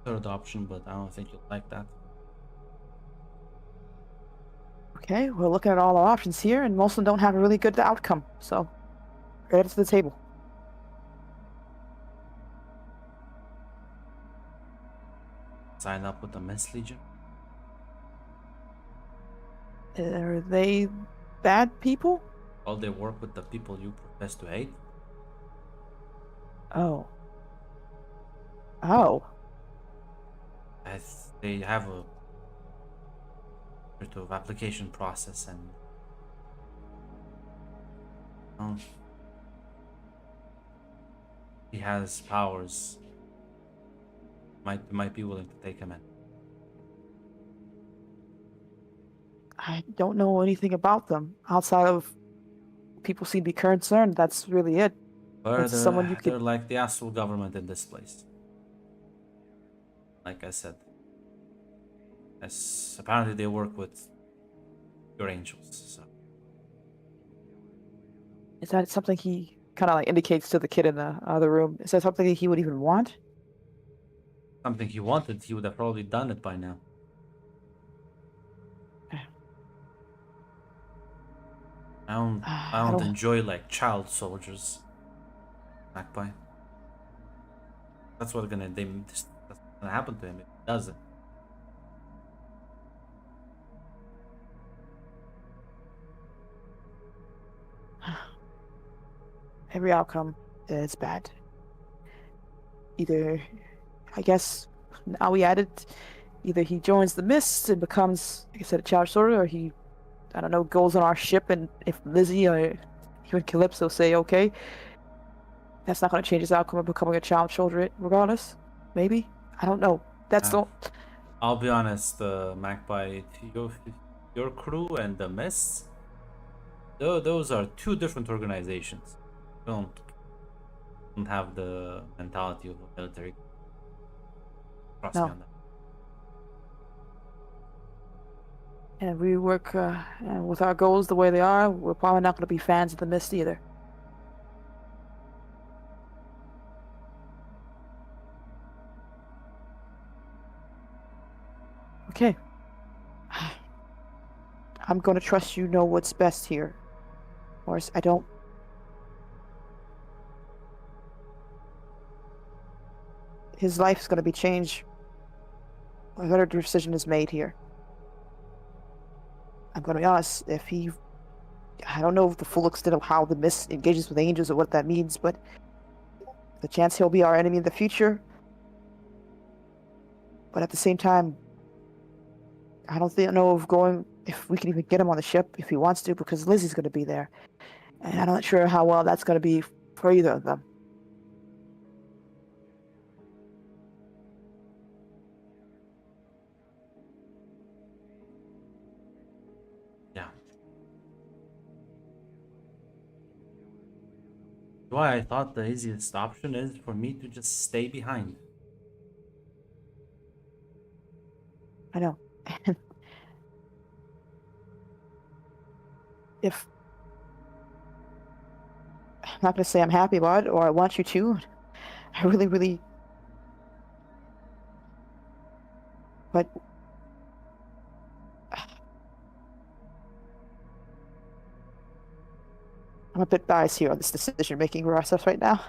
third option, but I don't think you'll like that. Okay, we're looking at all our options here, and most of them don't have a really good outcome. So, right to the table. Sign up with the Mist Legion. Are they bad people? All they work with the people you profess to hate. Oh. Oh. They have a sort of application process, and he has powers. Might be willing to take him in. I don't know anything about them outside of people seem to be concerned. That's really it. It's someone you They're could. like the astral government in this place. Like I said, as apparently they work with your angels. So Is that something he kind of like indicates to the kid in the other room? Is that something that he would even want? something he wanted, he would have probably done it by now. I don't enjoy like child soldiers. Magpie. That's what's gonna happen to him if he doesn't. Every outcome is bad. Either, I guess, now we added, either he joins the Mist and becomes, like I said, a child soldier, or he, I don't know, goes on our ship, and if Lizzie or even Calypso say okay, that's not going to change his outcome of becoming a child soldier regardless. Maybe? I don't know. That's the. I'll be honest, Magpie, your crew and the Mist, those are two different organizations. Don't have the mentality of a military. Trust me on that. And we work with our goals the way they are. We're probably not going to be fans of the Mist either. Okay. I'm going to trust you know what's best here. Or I don't. His life's going to be changed. A better decision is made here. I'm going to be honest, if he... I don't know the full extent of how the mist engages with angels or what that means, but the chance he'll be our enemy in the future. But at the same time, I don't know of going, if we can even get him on the ship if he wants to, because Lizzie's going to be there. And I'm not sure how well that's going to be for either of them. Yeah. Why I thought the easiest option is for me to just stay behind. I know. If... I'm not going to say I'm happy about it, or I want you to. I really, really... But... I'm a bit biased here on this decision-making process right now.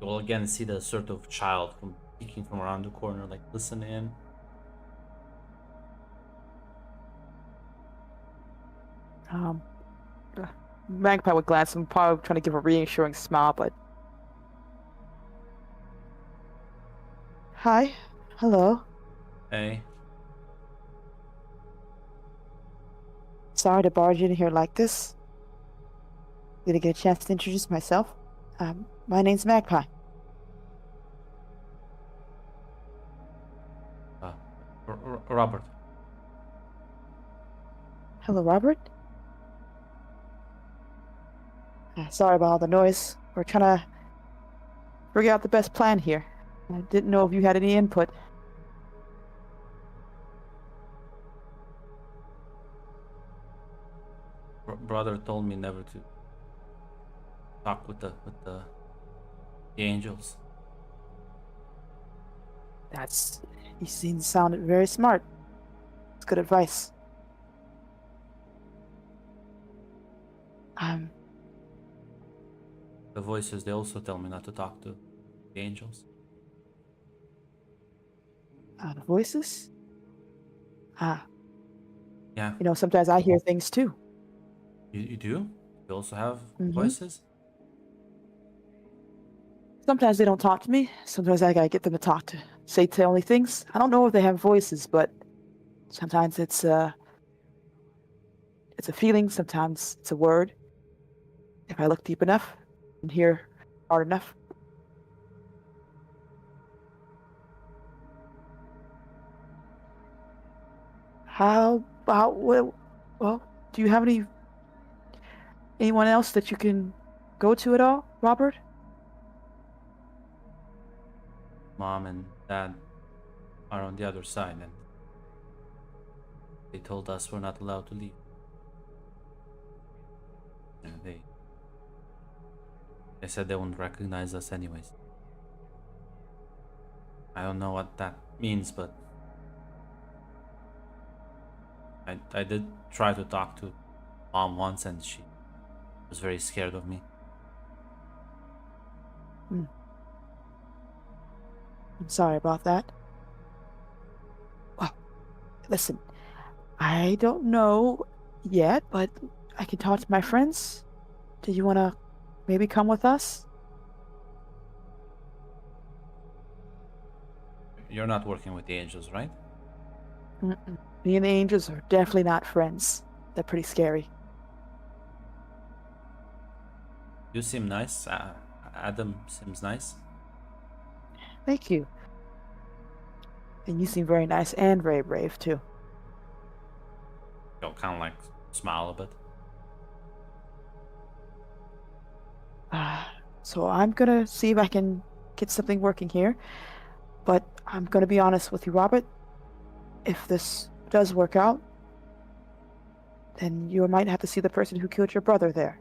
You'll again see the sort of child from peeking from around the corner, like listen in. Magpie would glance and probably trying to give a reassuring smile, but... Hi. Hello. Hey. Sorry to barge in here like this. Didn't get a chance to introduce myself. My name's Magpie. Robert. Hello, Robert. Sorry about all the noise. We're trying to figure out the best plan here. I didn't know if you had any input. Brother told me never to talk with the angels. You seem sounded very smart. It's good advice. The voices, they also tell me not to talk to the angels. The voices? Yeah. You know, sometimes I hear things too. You do? You also have Mhm. voices? Sometimes they don't talk to me. Sometimes I gotta get them to tell me things. I don't know if they have voices, but sometimes it's a feeling. Sometimes it's a word. If I look deep enough and hear hard enough. How about well, do you have anyone else that you can go to at all, Robert? Mom and Dad are on the other side, and they told us we're not allowed to leave. And they said they won't recognize us anyways. I don't know what that means, but I did try to talk to Mom once, and she was very scared of me. I'm sorry about that. Well, listen, I don't know yet, but I can talk to my friends. Do you want to maybe come with us? You're not working with the angels, right? Mm-mm. Me and the angels are definitely not friends. They're pretty scary. You seem nice. Adam seems nice. Thank you. And you seem very nice and very brave, too. You'll kind of like smile a bit. So I'm gonna see if I can get something working here. But I'm gonna be honest with you, Robert. If this does work out, then you might have to see the person who killed your brother there.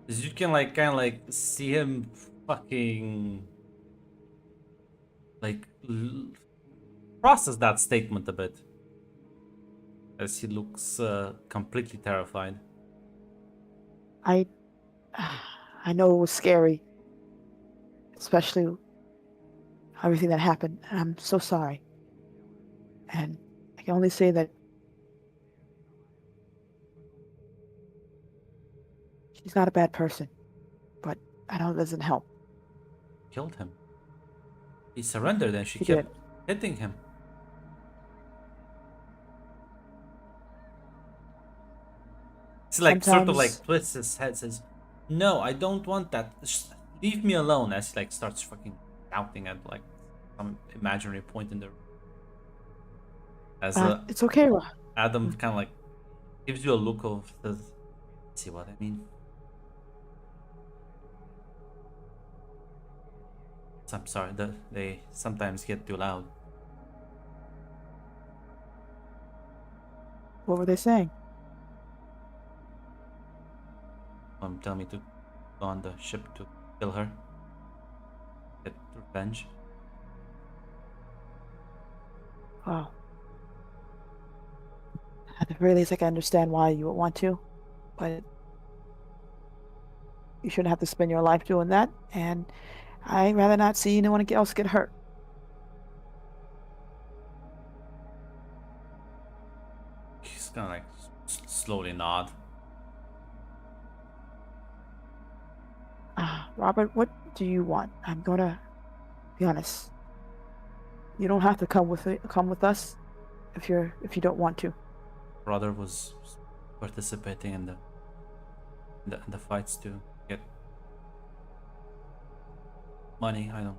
Is you can like kind of like see him fucking like process that statement a bit, as he looks completely terrified. I I know it was scary, especially everything that happened. And I'm so sorry. And I can only say that she's not a bad person, but I know it doesn't help. Killed him. He surrendered and she She kept hitting him. It's like sort of like Sometimes- twists his head, says, "No, I don't want that. Just leave me alone." As he like starts fucking shouting at like some imaginary point in the room. As It's okay, Rob. Adam kind of like gives you a look of says, "See what I mean?" I'm sorry, they sometimes get too loud. What were they saying? Tell me to go on the ship to kill her. Get revenge. Oh. At the very least, I can understand why you would want to, but you shouldn't have to spend your life doing that, and I'd rather not see anyone else get hurt. He's gonna like slowly nod. Robert, what do you want? I'm gonna be honest. You don't have to come with us if you don't want to. Brother was participating in the fights to get money. I don't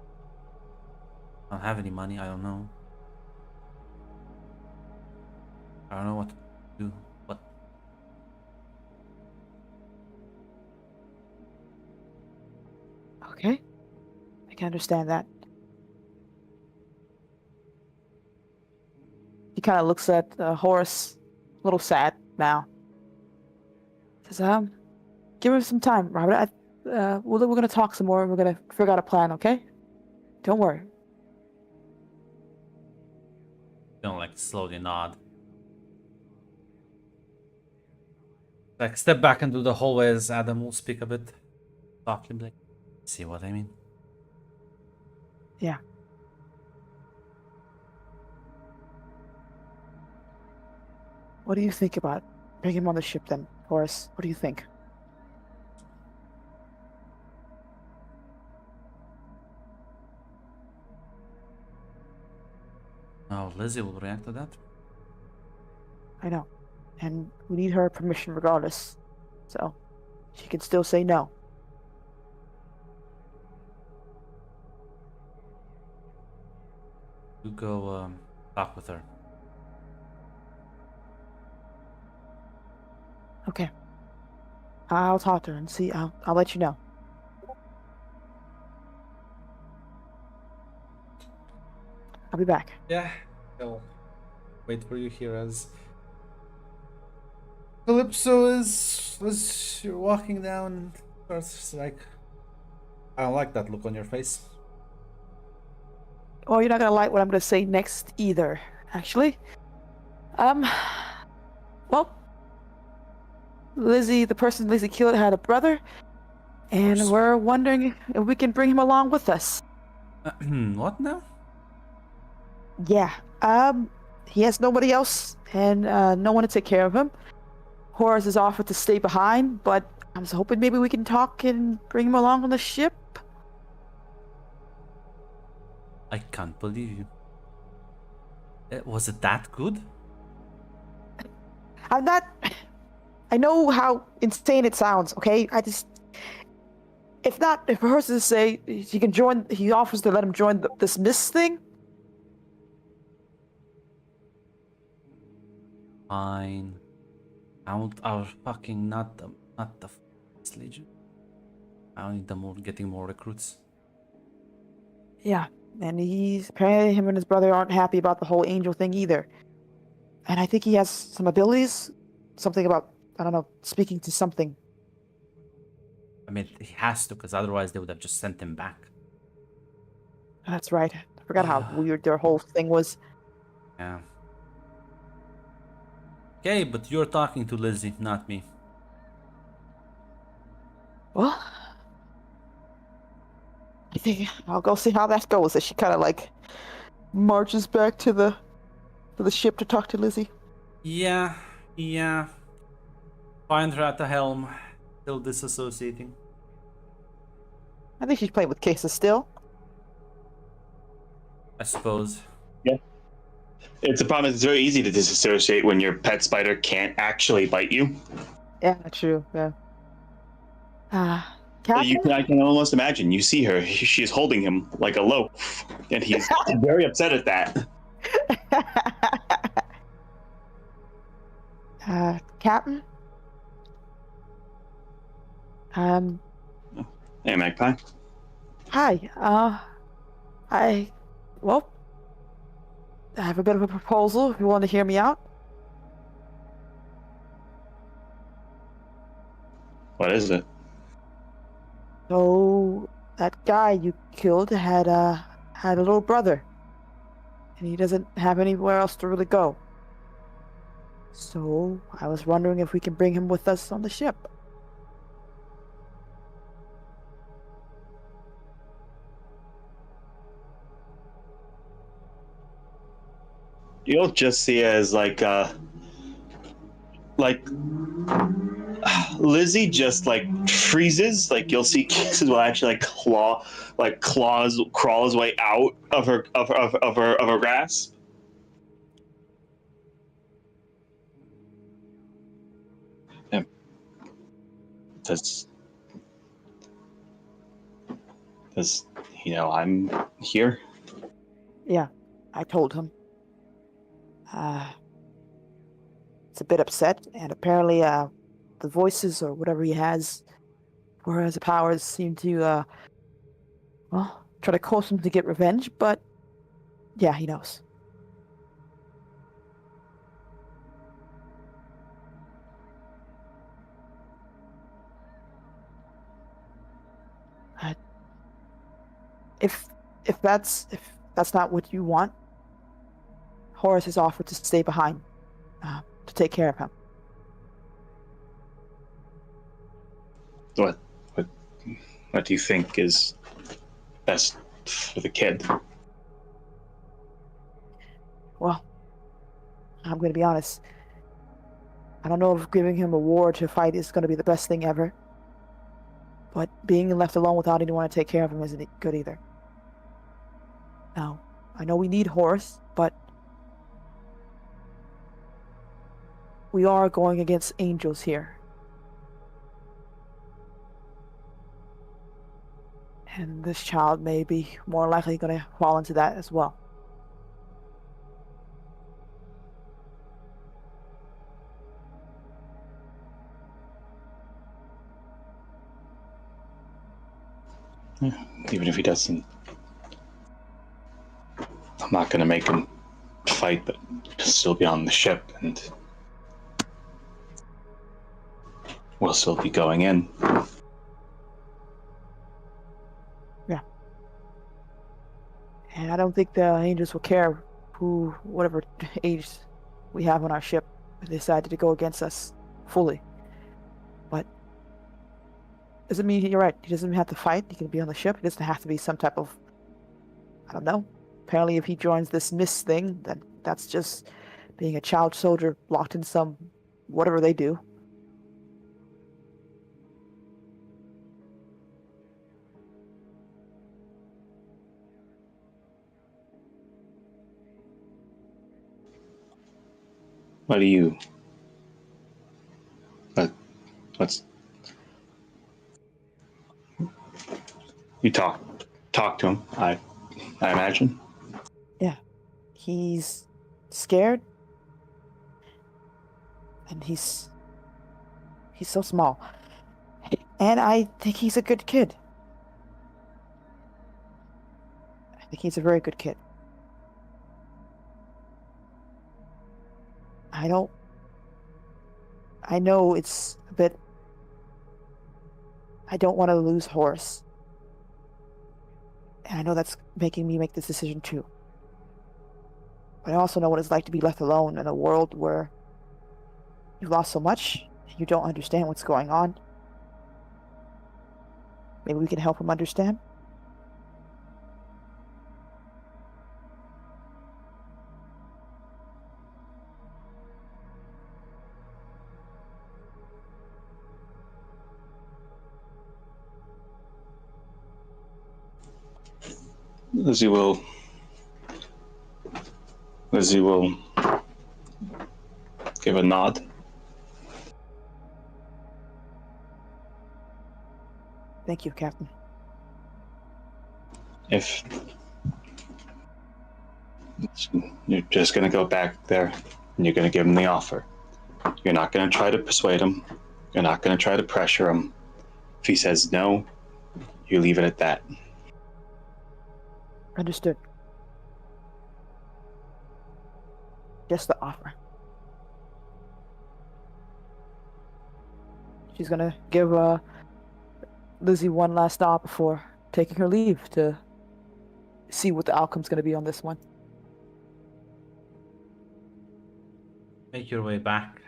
have any money. I don't know. I don't know what to do. But Okay, I can understand that. He kind of looks at Horace, a little sad now. Says, give us some time, Robert. We're gonna talk some more. We're gonna figure out a plan, okay? Don't worry. don't like slowly nod. Like step back into the hallway as Adam will speak a bit softly. Like, see what I mean? Yeah. What do you think about bringing him on the ship then, Horace? What do you think? Oh, Lizzie will react to that. I know. And we need her permission regardless. So she can still say no. You go talk with her. Okay. I'll talk to her and see. I'll let you know. I'll be back. Yeah, I'll wait for you here as Calypso is as you're walking down. Starts like, I don't like that look on your face. Oh, you're not gonna like what I'm gonna say next either, actually. Well, Lizzie, the person Lizzie killed, had a brother, and course. we're wondering if we can bring him along with us. What now? Yeah. He has nobody else, and no one to take care of him. Horace has offered to stay behind, but I was hoping maybe we can talk and bring him along on the ship. I can't believe you. Was it that good? I'm not. I know how insane it sounds. Okay, if Horace to say he can join, he offers to let him join this Miss thing. Fine. I'll fucking not the First Legion. I don't need them more getting more recruits. Yeah, and he's apparently him and his brother aren't happy about the whole angel thing either. And I think he has some abilities, something about, I don't know, speaking to something. I mean, he has to, because otherwise they would have just sent him back. That's right. I forgot how weird their whole thing was. Yeah. Okay, but you're talking to Lizzie, not me. Well, I think I'll go see how that goes. As she kind of like marches back to the ship to talk to Lizzie. Yeah, yeah. Find her at the helm. Still disassociating. I think she's playing with cases still. I suppose. It's a problem. It's very easy to disassociate when your pet spider can't actually bite you. Yeah, true. Yeah. Captain? I can almost imagine. You see her. She's holding him like a loaf, and he's very upset at that. Captain? Hey, Magpie. Hi. Well, I have a bit of a proposal if you want to hear me out. What is it? So, that guy you killed had a little brother. And he doesn't have anywhere else to really go. So, I was wondering if we can bring him with us on the ship. You'll just see it as like Lizzie just like freezes. Like you'll see Kisses will actually crawl his way out of her grasp. And does I'm here? Yeah, I told him. It's a bit upset, and apparently, the voices or whatever he has, or his powers, seem to, try to cause him to get revenge, but yeah, he knows. If that's not what you want, Horace has offered to stay behind, to take care of him. What do you think is best for the kid? Well, I'm going to be honest. I don't know if giving him a war to fight is going to be the best thing ever. But being left alone without anyone to take care of him isn't good either. Now, I know we need Horace, but we are going against angels here. And this child may be more likely going to fall into that as well. Even if he doesn't, I'm not going to make him fight, but he'll still be on the ship, and we'll still be going in. Yeah. And I don't think the angels will care whatever age we have on our ship, decided to go against us fully. But doesn't mean you're right. He doesn't have to fight. He can be on the ship. He doesn't have to be some type of, I don't know. Apparently, if he joins this mist thing, then that's just being a child soldier locked in some whatever they do. What do you? Let's. You talk to him. I imagine. Yeah, he's scared, and he's so small, and I think he's a good kid. I think he's a very good kid. I know it's a bit. I don't want to lose Horace. And I know that's making me make this decision too. But I also know what it's like to be left alone in a world where you've lost so much, and you don't understand what's going on. Maybe we can help him understand. Lizzie will give a nod. Thank you, Captain. If you're just going to go back there and you're going to give him the offer, you're not going to try to persuade him. You're not going to try to pressure him. If he says no, you leave it at that. Understood. Just the offer. She's gonna give Lizzie one last thought before taking her leave to see what the outcome's gonna be on this one. Make your way back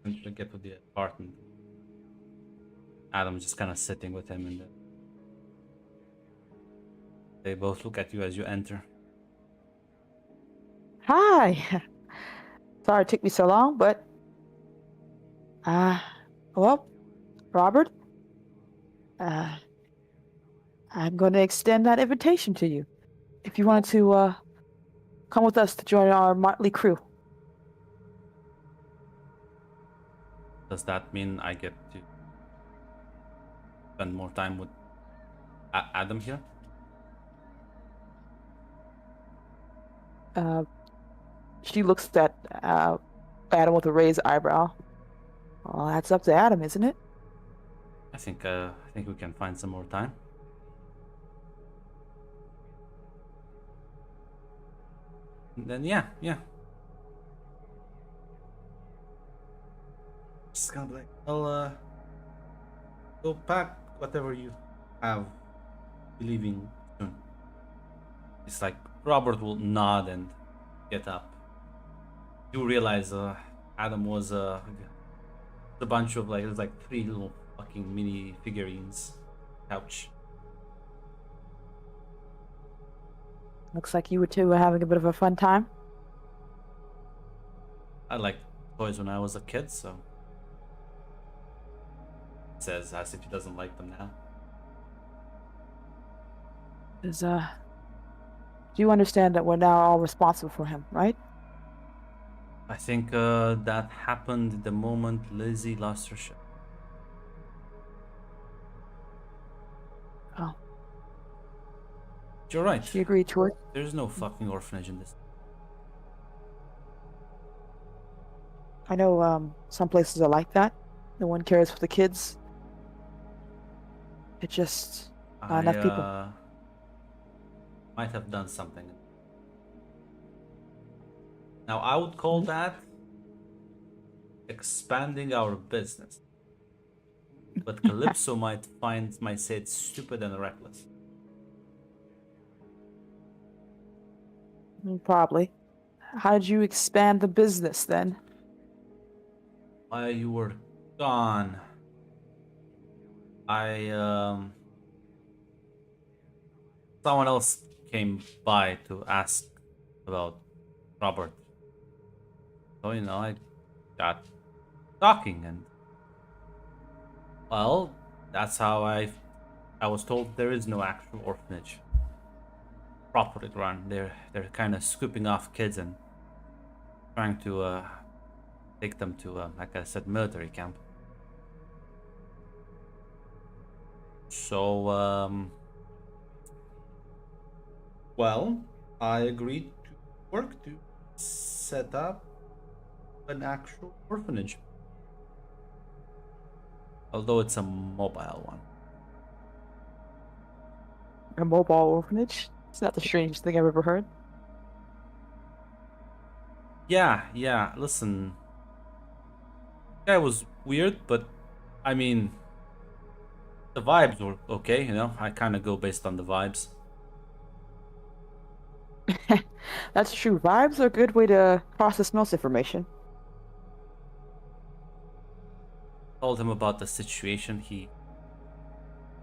and you get to the apartment. Adam's just kind of sitting with him, and they both look at you as you enter. Hi. Sorry it took me so long, but well, Robert, I'm going to extend that invitation to you. If you wanted to come with us to join our motley crew. Does that mean I get to spend more time with Adam here? She looks at Adam with a raised eyebrow. Well, that's up to Adam, isn't it? I think we can find some more time. And then yeah. Just kind of like, I'll go pack whatever you have. Be leaving soon. It's like Robert will nod and get up. You realize Adam was a bunch of like, there's like 3 little fucking mini figurines couch. Looks like you two were having a bit of a fun time. I liked toys when I was a kid, so says as if he doesn't like them now. Do you understand that we're now all responsible for him, right? I think that happened the moment Lizzie lost her ship. Oh. You're right. She agreed to it. There's no fucking orphanage in this. I know some places are like that. No one cares for the kids. It just not enough people. Might have done something. Now I would call that expanding our business. But Calypso might say it's stupid and reckless. Probably. How did you expand the business then? While you were gone, someone else came by to ask about Robert. So, I got talking, and well, that's how I was told there is no actual orphanage properly run. They're kind of scooping off kids and trying to take them to, like I said, military camp. So, well, I agreed to work to set up an actual orphanage. Although it's a mobile one. A mobile orphanage? It's not the strangest thing I've ever heard. Yeah, listen. Guy was weird, but I mean, The vibes were okay, you know. I kind of go based on the vibes. That's true. Vibes are a good way to process most information. Told him about the situation.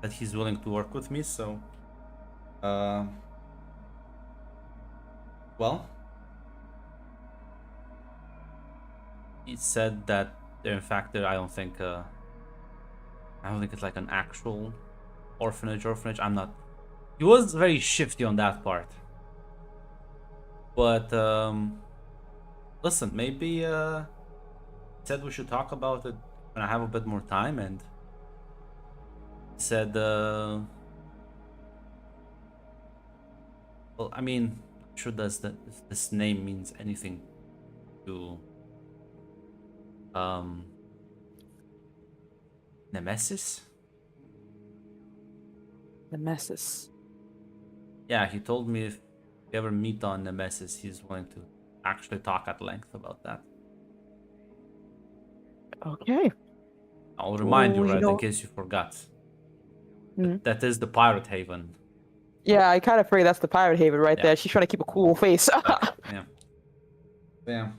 That he's willing to work with me. So, well, he said that in fact I don't think it's like an actual orphanage. I'm not. He was very shifty on that part. But listen, maybe said we should talk about it when I have a bit more time, and said well, I mean, not sure does that if this name means anything to Nemesis? Nemesis. Yeah, he told me if we ever meet on Nemesis, he's willing to actually talk at length about that. Okay. I'll remind you, Oh, you Red, know- in case you forgot. Mhm. That is the Pirate Haven. Yeah, I kind of figured that's the pirate haven right Yeah. there. She's trying to keep a cool face. Yeah. Yeah.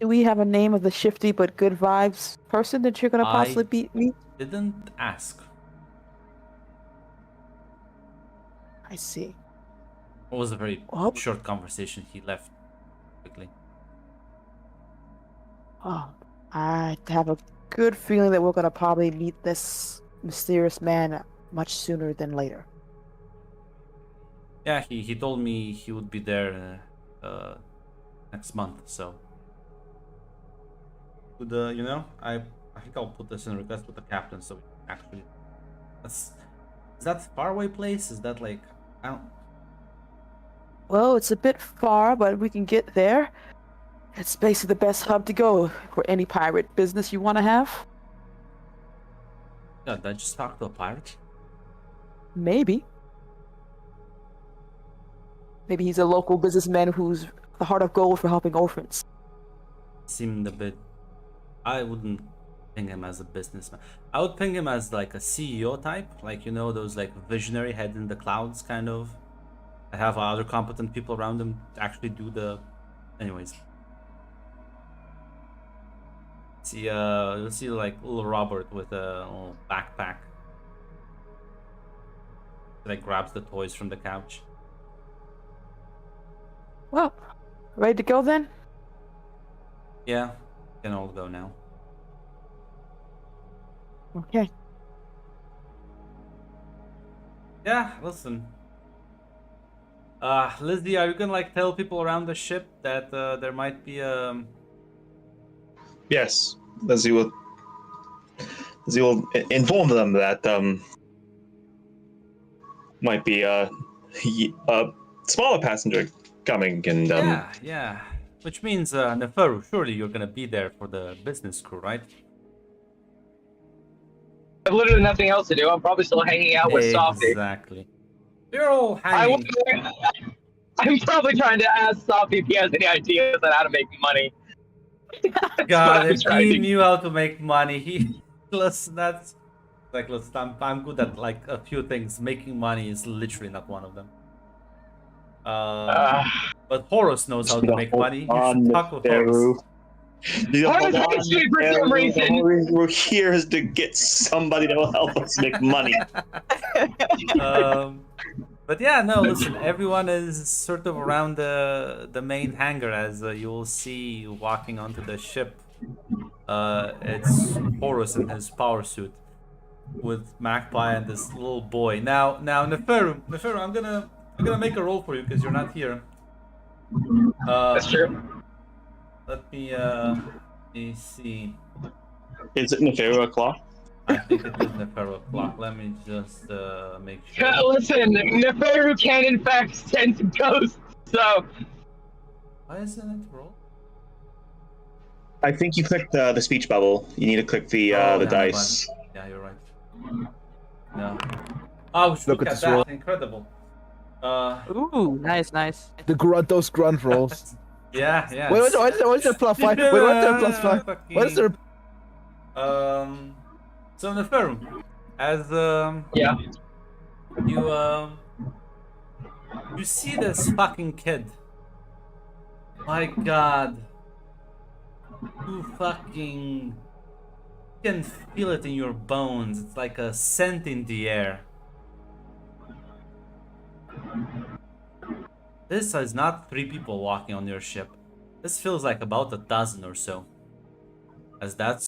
Do we have a name of the shifty but good vibes person that you're gonna I- possibly meet? Didn't ask. I see. It was a very Oh. short conversation. He left quickly. Oh, I have a good feeling that we're gonna probably meet this mysterious man much sooner than later. Yeah, he told me he would be there next month, so would you know, I think I'll put this in a request with the captain so we can actually is that faraway place? Is that like I don't Well, it's a bit far, but we can get there. It's basically the best hub to go for any pirate business you want to have. yeah, did I just talk to a pirate? Maybe. Maybe he's a local businessman who's the heart of gold for helping orphans. Seemed a bit I wouldn't ping him as a businessman. I would ping him as like a CEO type, like you know those like visionary head in the clouds kind of. I have other competent people around him to actually do the anyways. See you'll see like little Robert with a little backpack. Like grabs the toys from the couch. Well, ready to go then? Yeah, can all go now. Okay. Yeah, listen. Lizzie, are you gonna like tell people around the ship that there might be Yes, Lizzie will inform them that might be a smaller passenger coming, and yeah. Which means Neferu, surely you're gonna be there for the business crew, right? I've literally nothing else to do. I'm probably still hanging out with Softy. Exactly. You're all hanging. I'm probably trying to ask Softy if he has any ideas on how to make money. God, I'm if trying he to- knew how to make money, listen, that's like, listen, I'm good at like a few things. Making money is literally not one of them. But Horus knows how to make money. You should talk with Horus. Horus hates me for some reason. The whole reason we're here is to get somebody to help us make money. But yeah, no, listen, everyone is sort of around the main hangar as you will see walking onto the ship. It's Horus in his power suit with Magpie and this little boy. Now Neferu, I'm gonna make a roll for you because you're not here. That's true. Let me see. Is it Neferu o'clock? I think it is Neferu clock. Let me just make sure. Listen, Neferu can in fact sense ghosts, so Why isn't it roll? I think you clicked the speech bubble. You need to click the Oh, the yeah, dice. Yeah, you're right. No. Oh, Look at at this that! roll. Incredible. Ooh, nice. Those grunt rolls. Yeah. Wait, what is their plus 5? Wait, what's their plus 5? What is their... So Neferu, As Yeah. you see this fucking kid. My God, you fucking can feel it in your bones. It's like a scent in the air. This is not 3 people walking on your ship. This feels like about a dozen or so. As that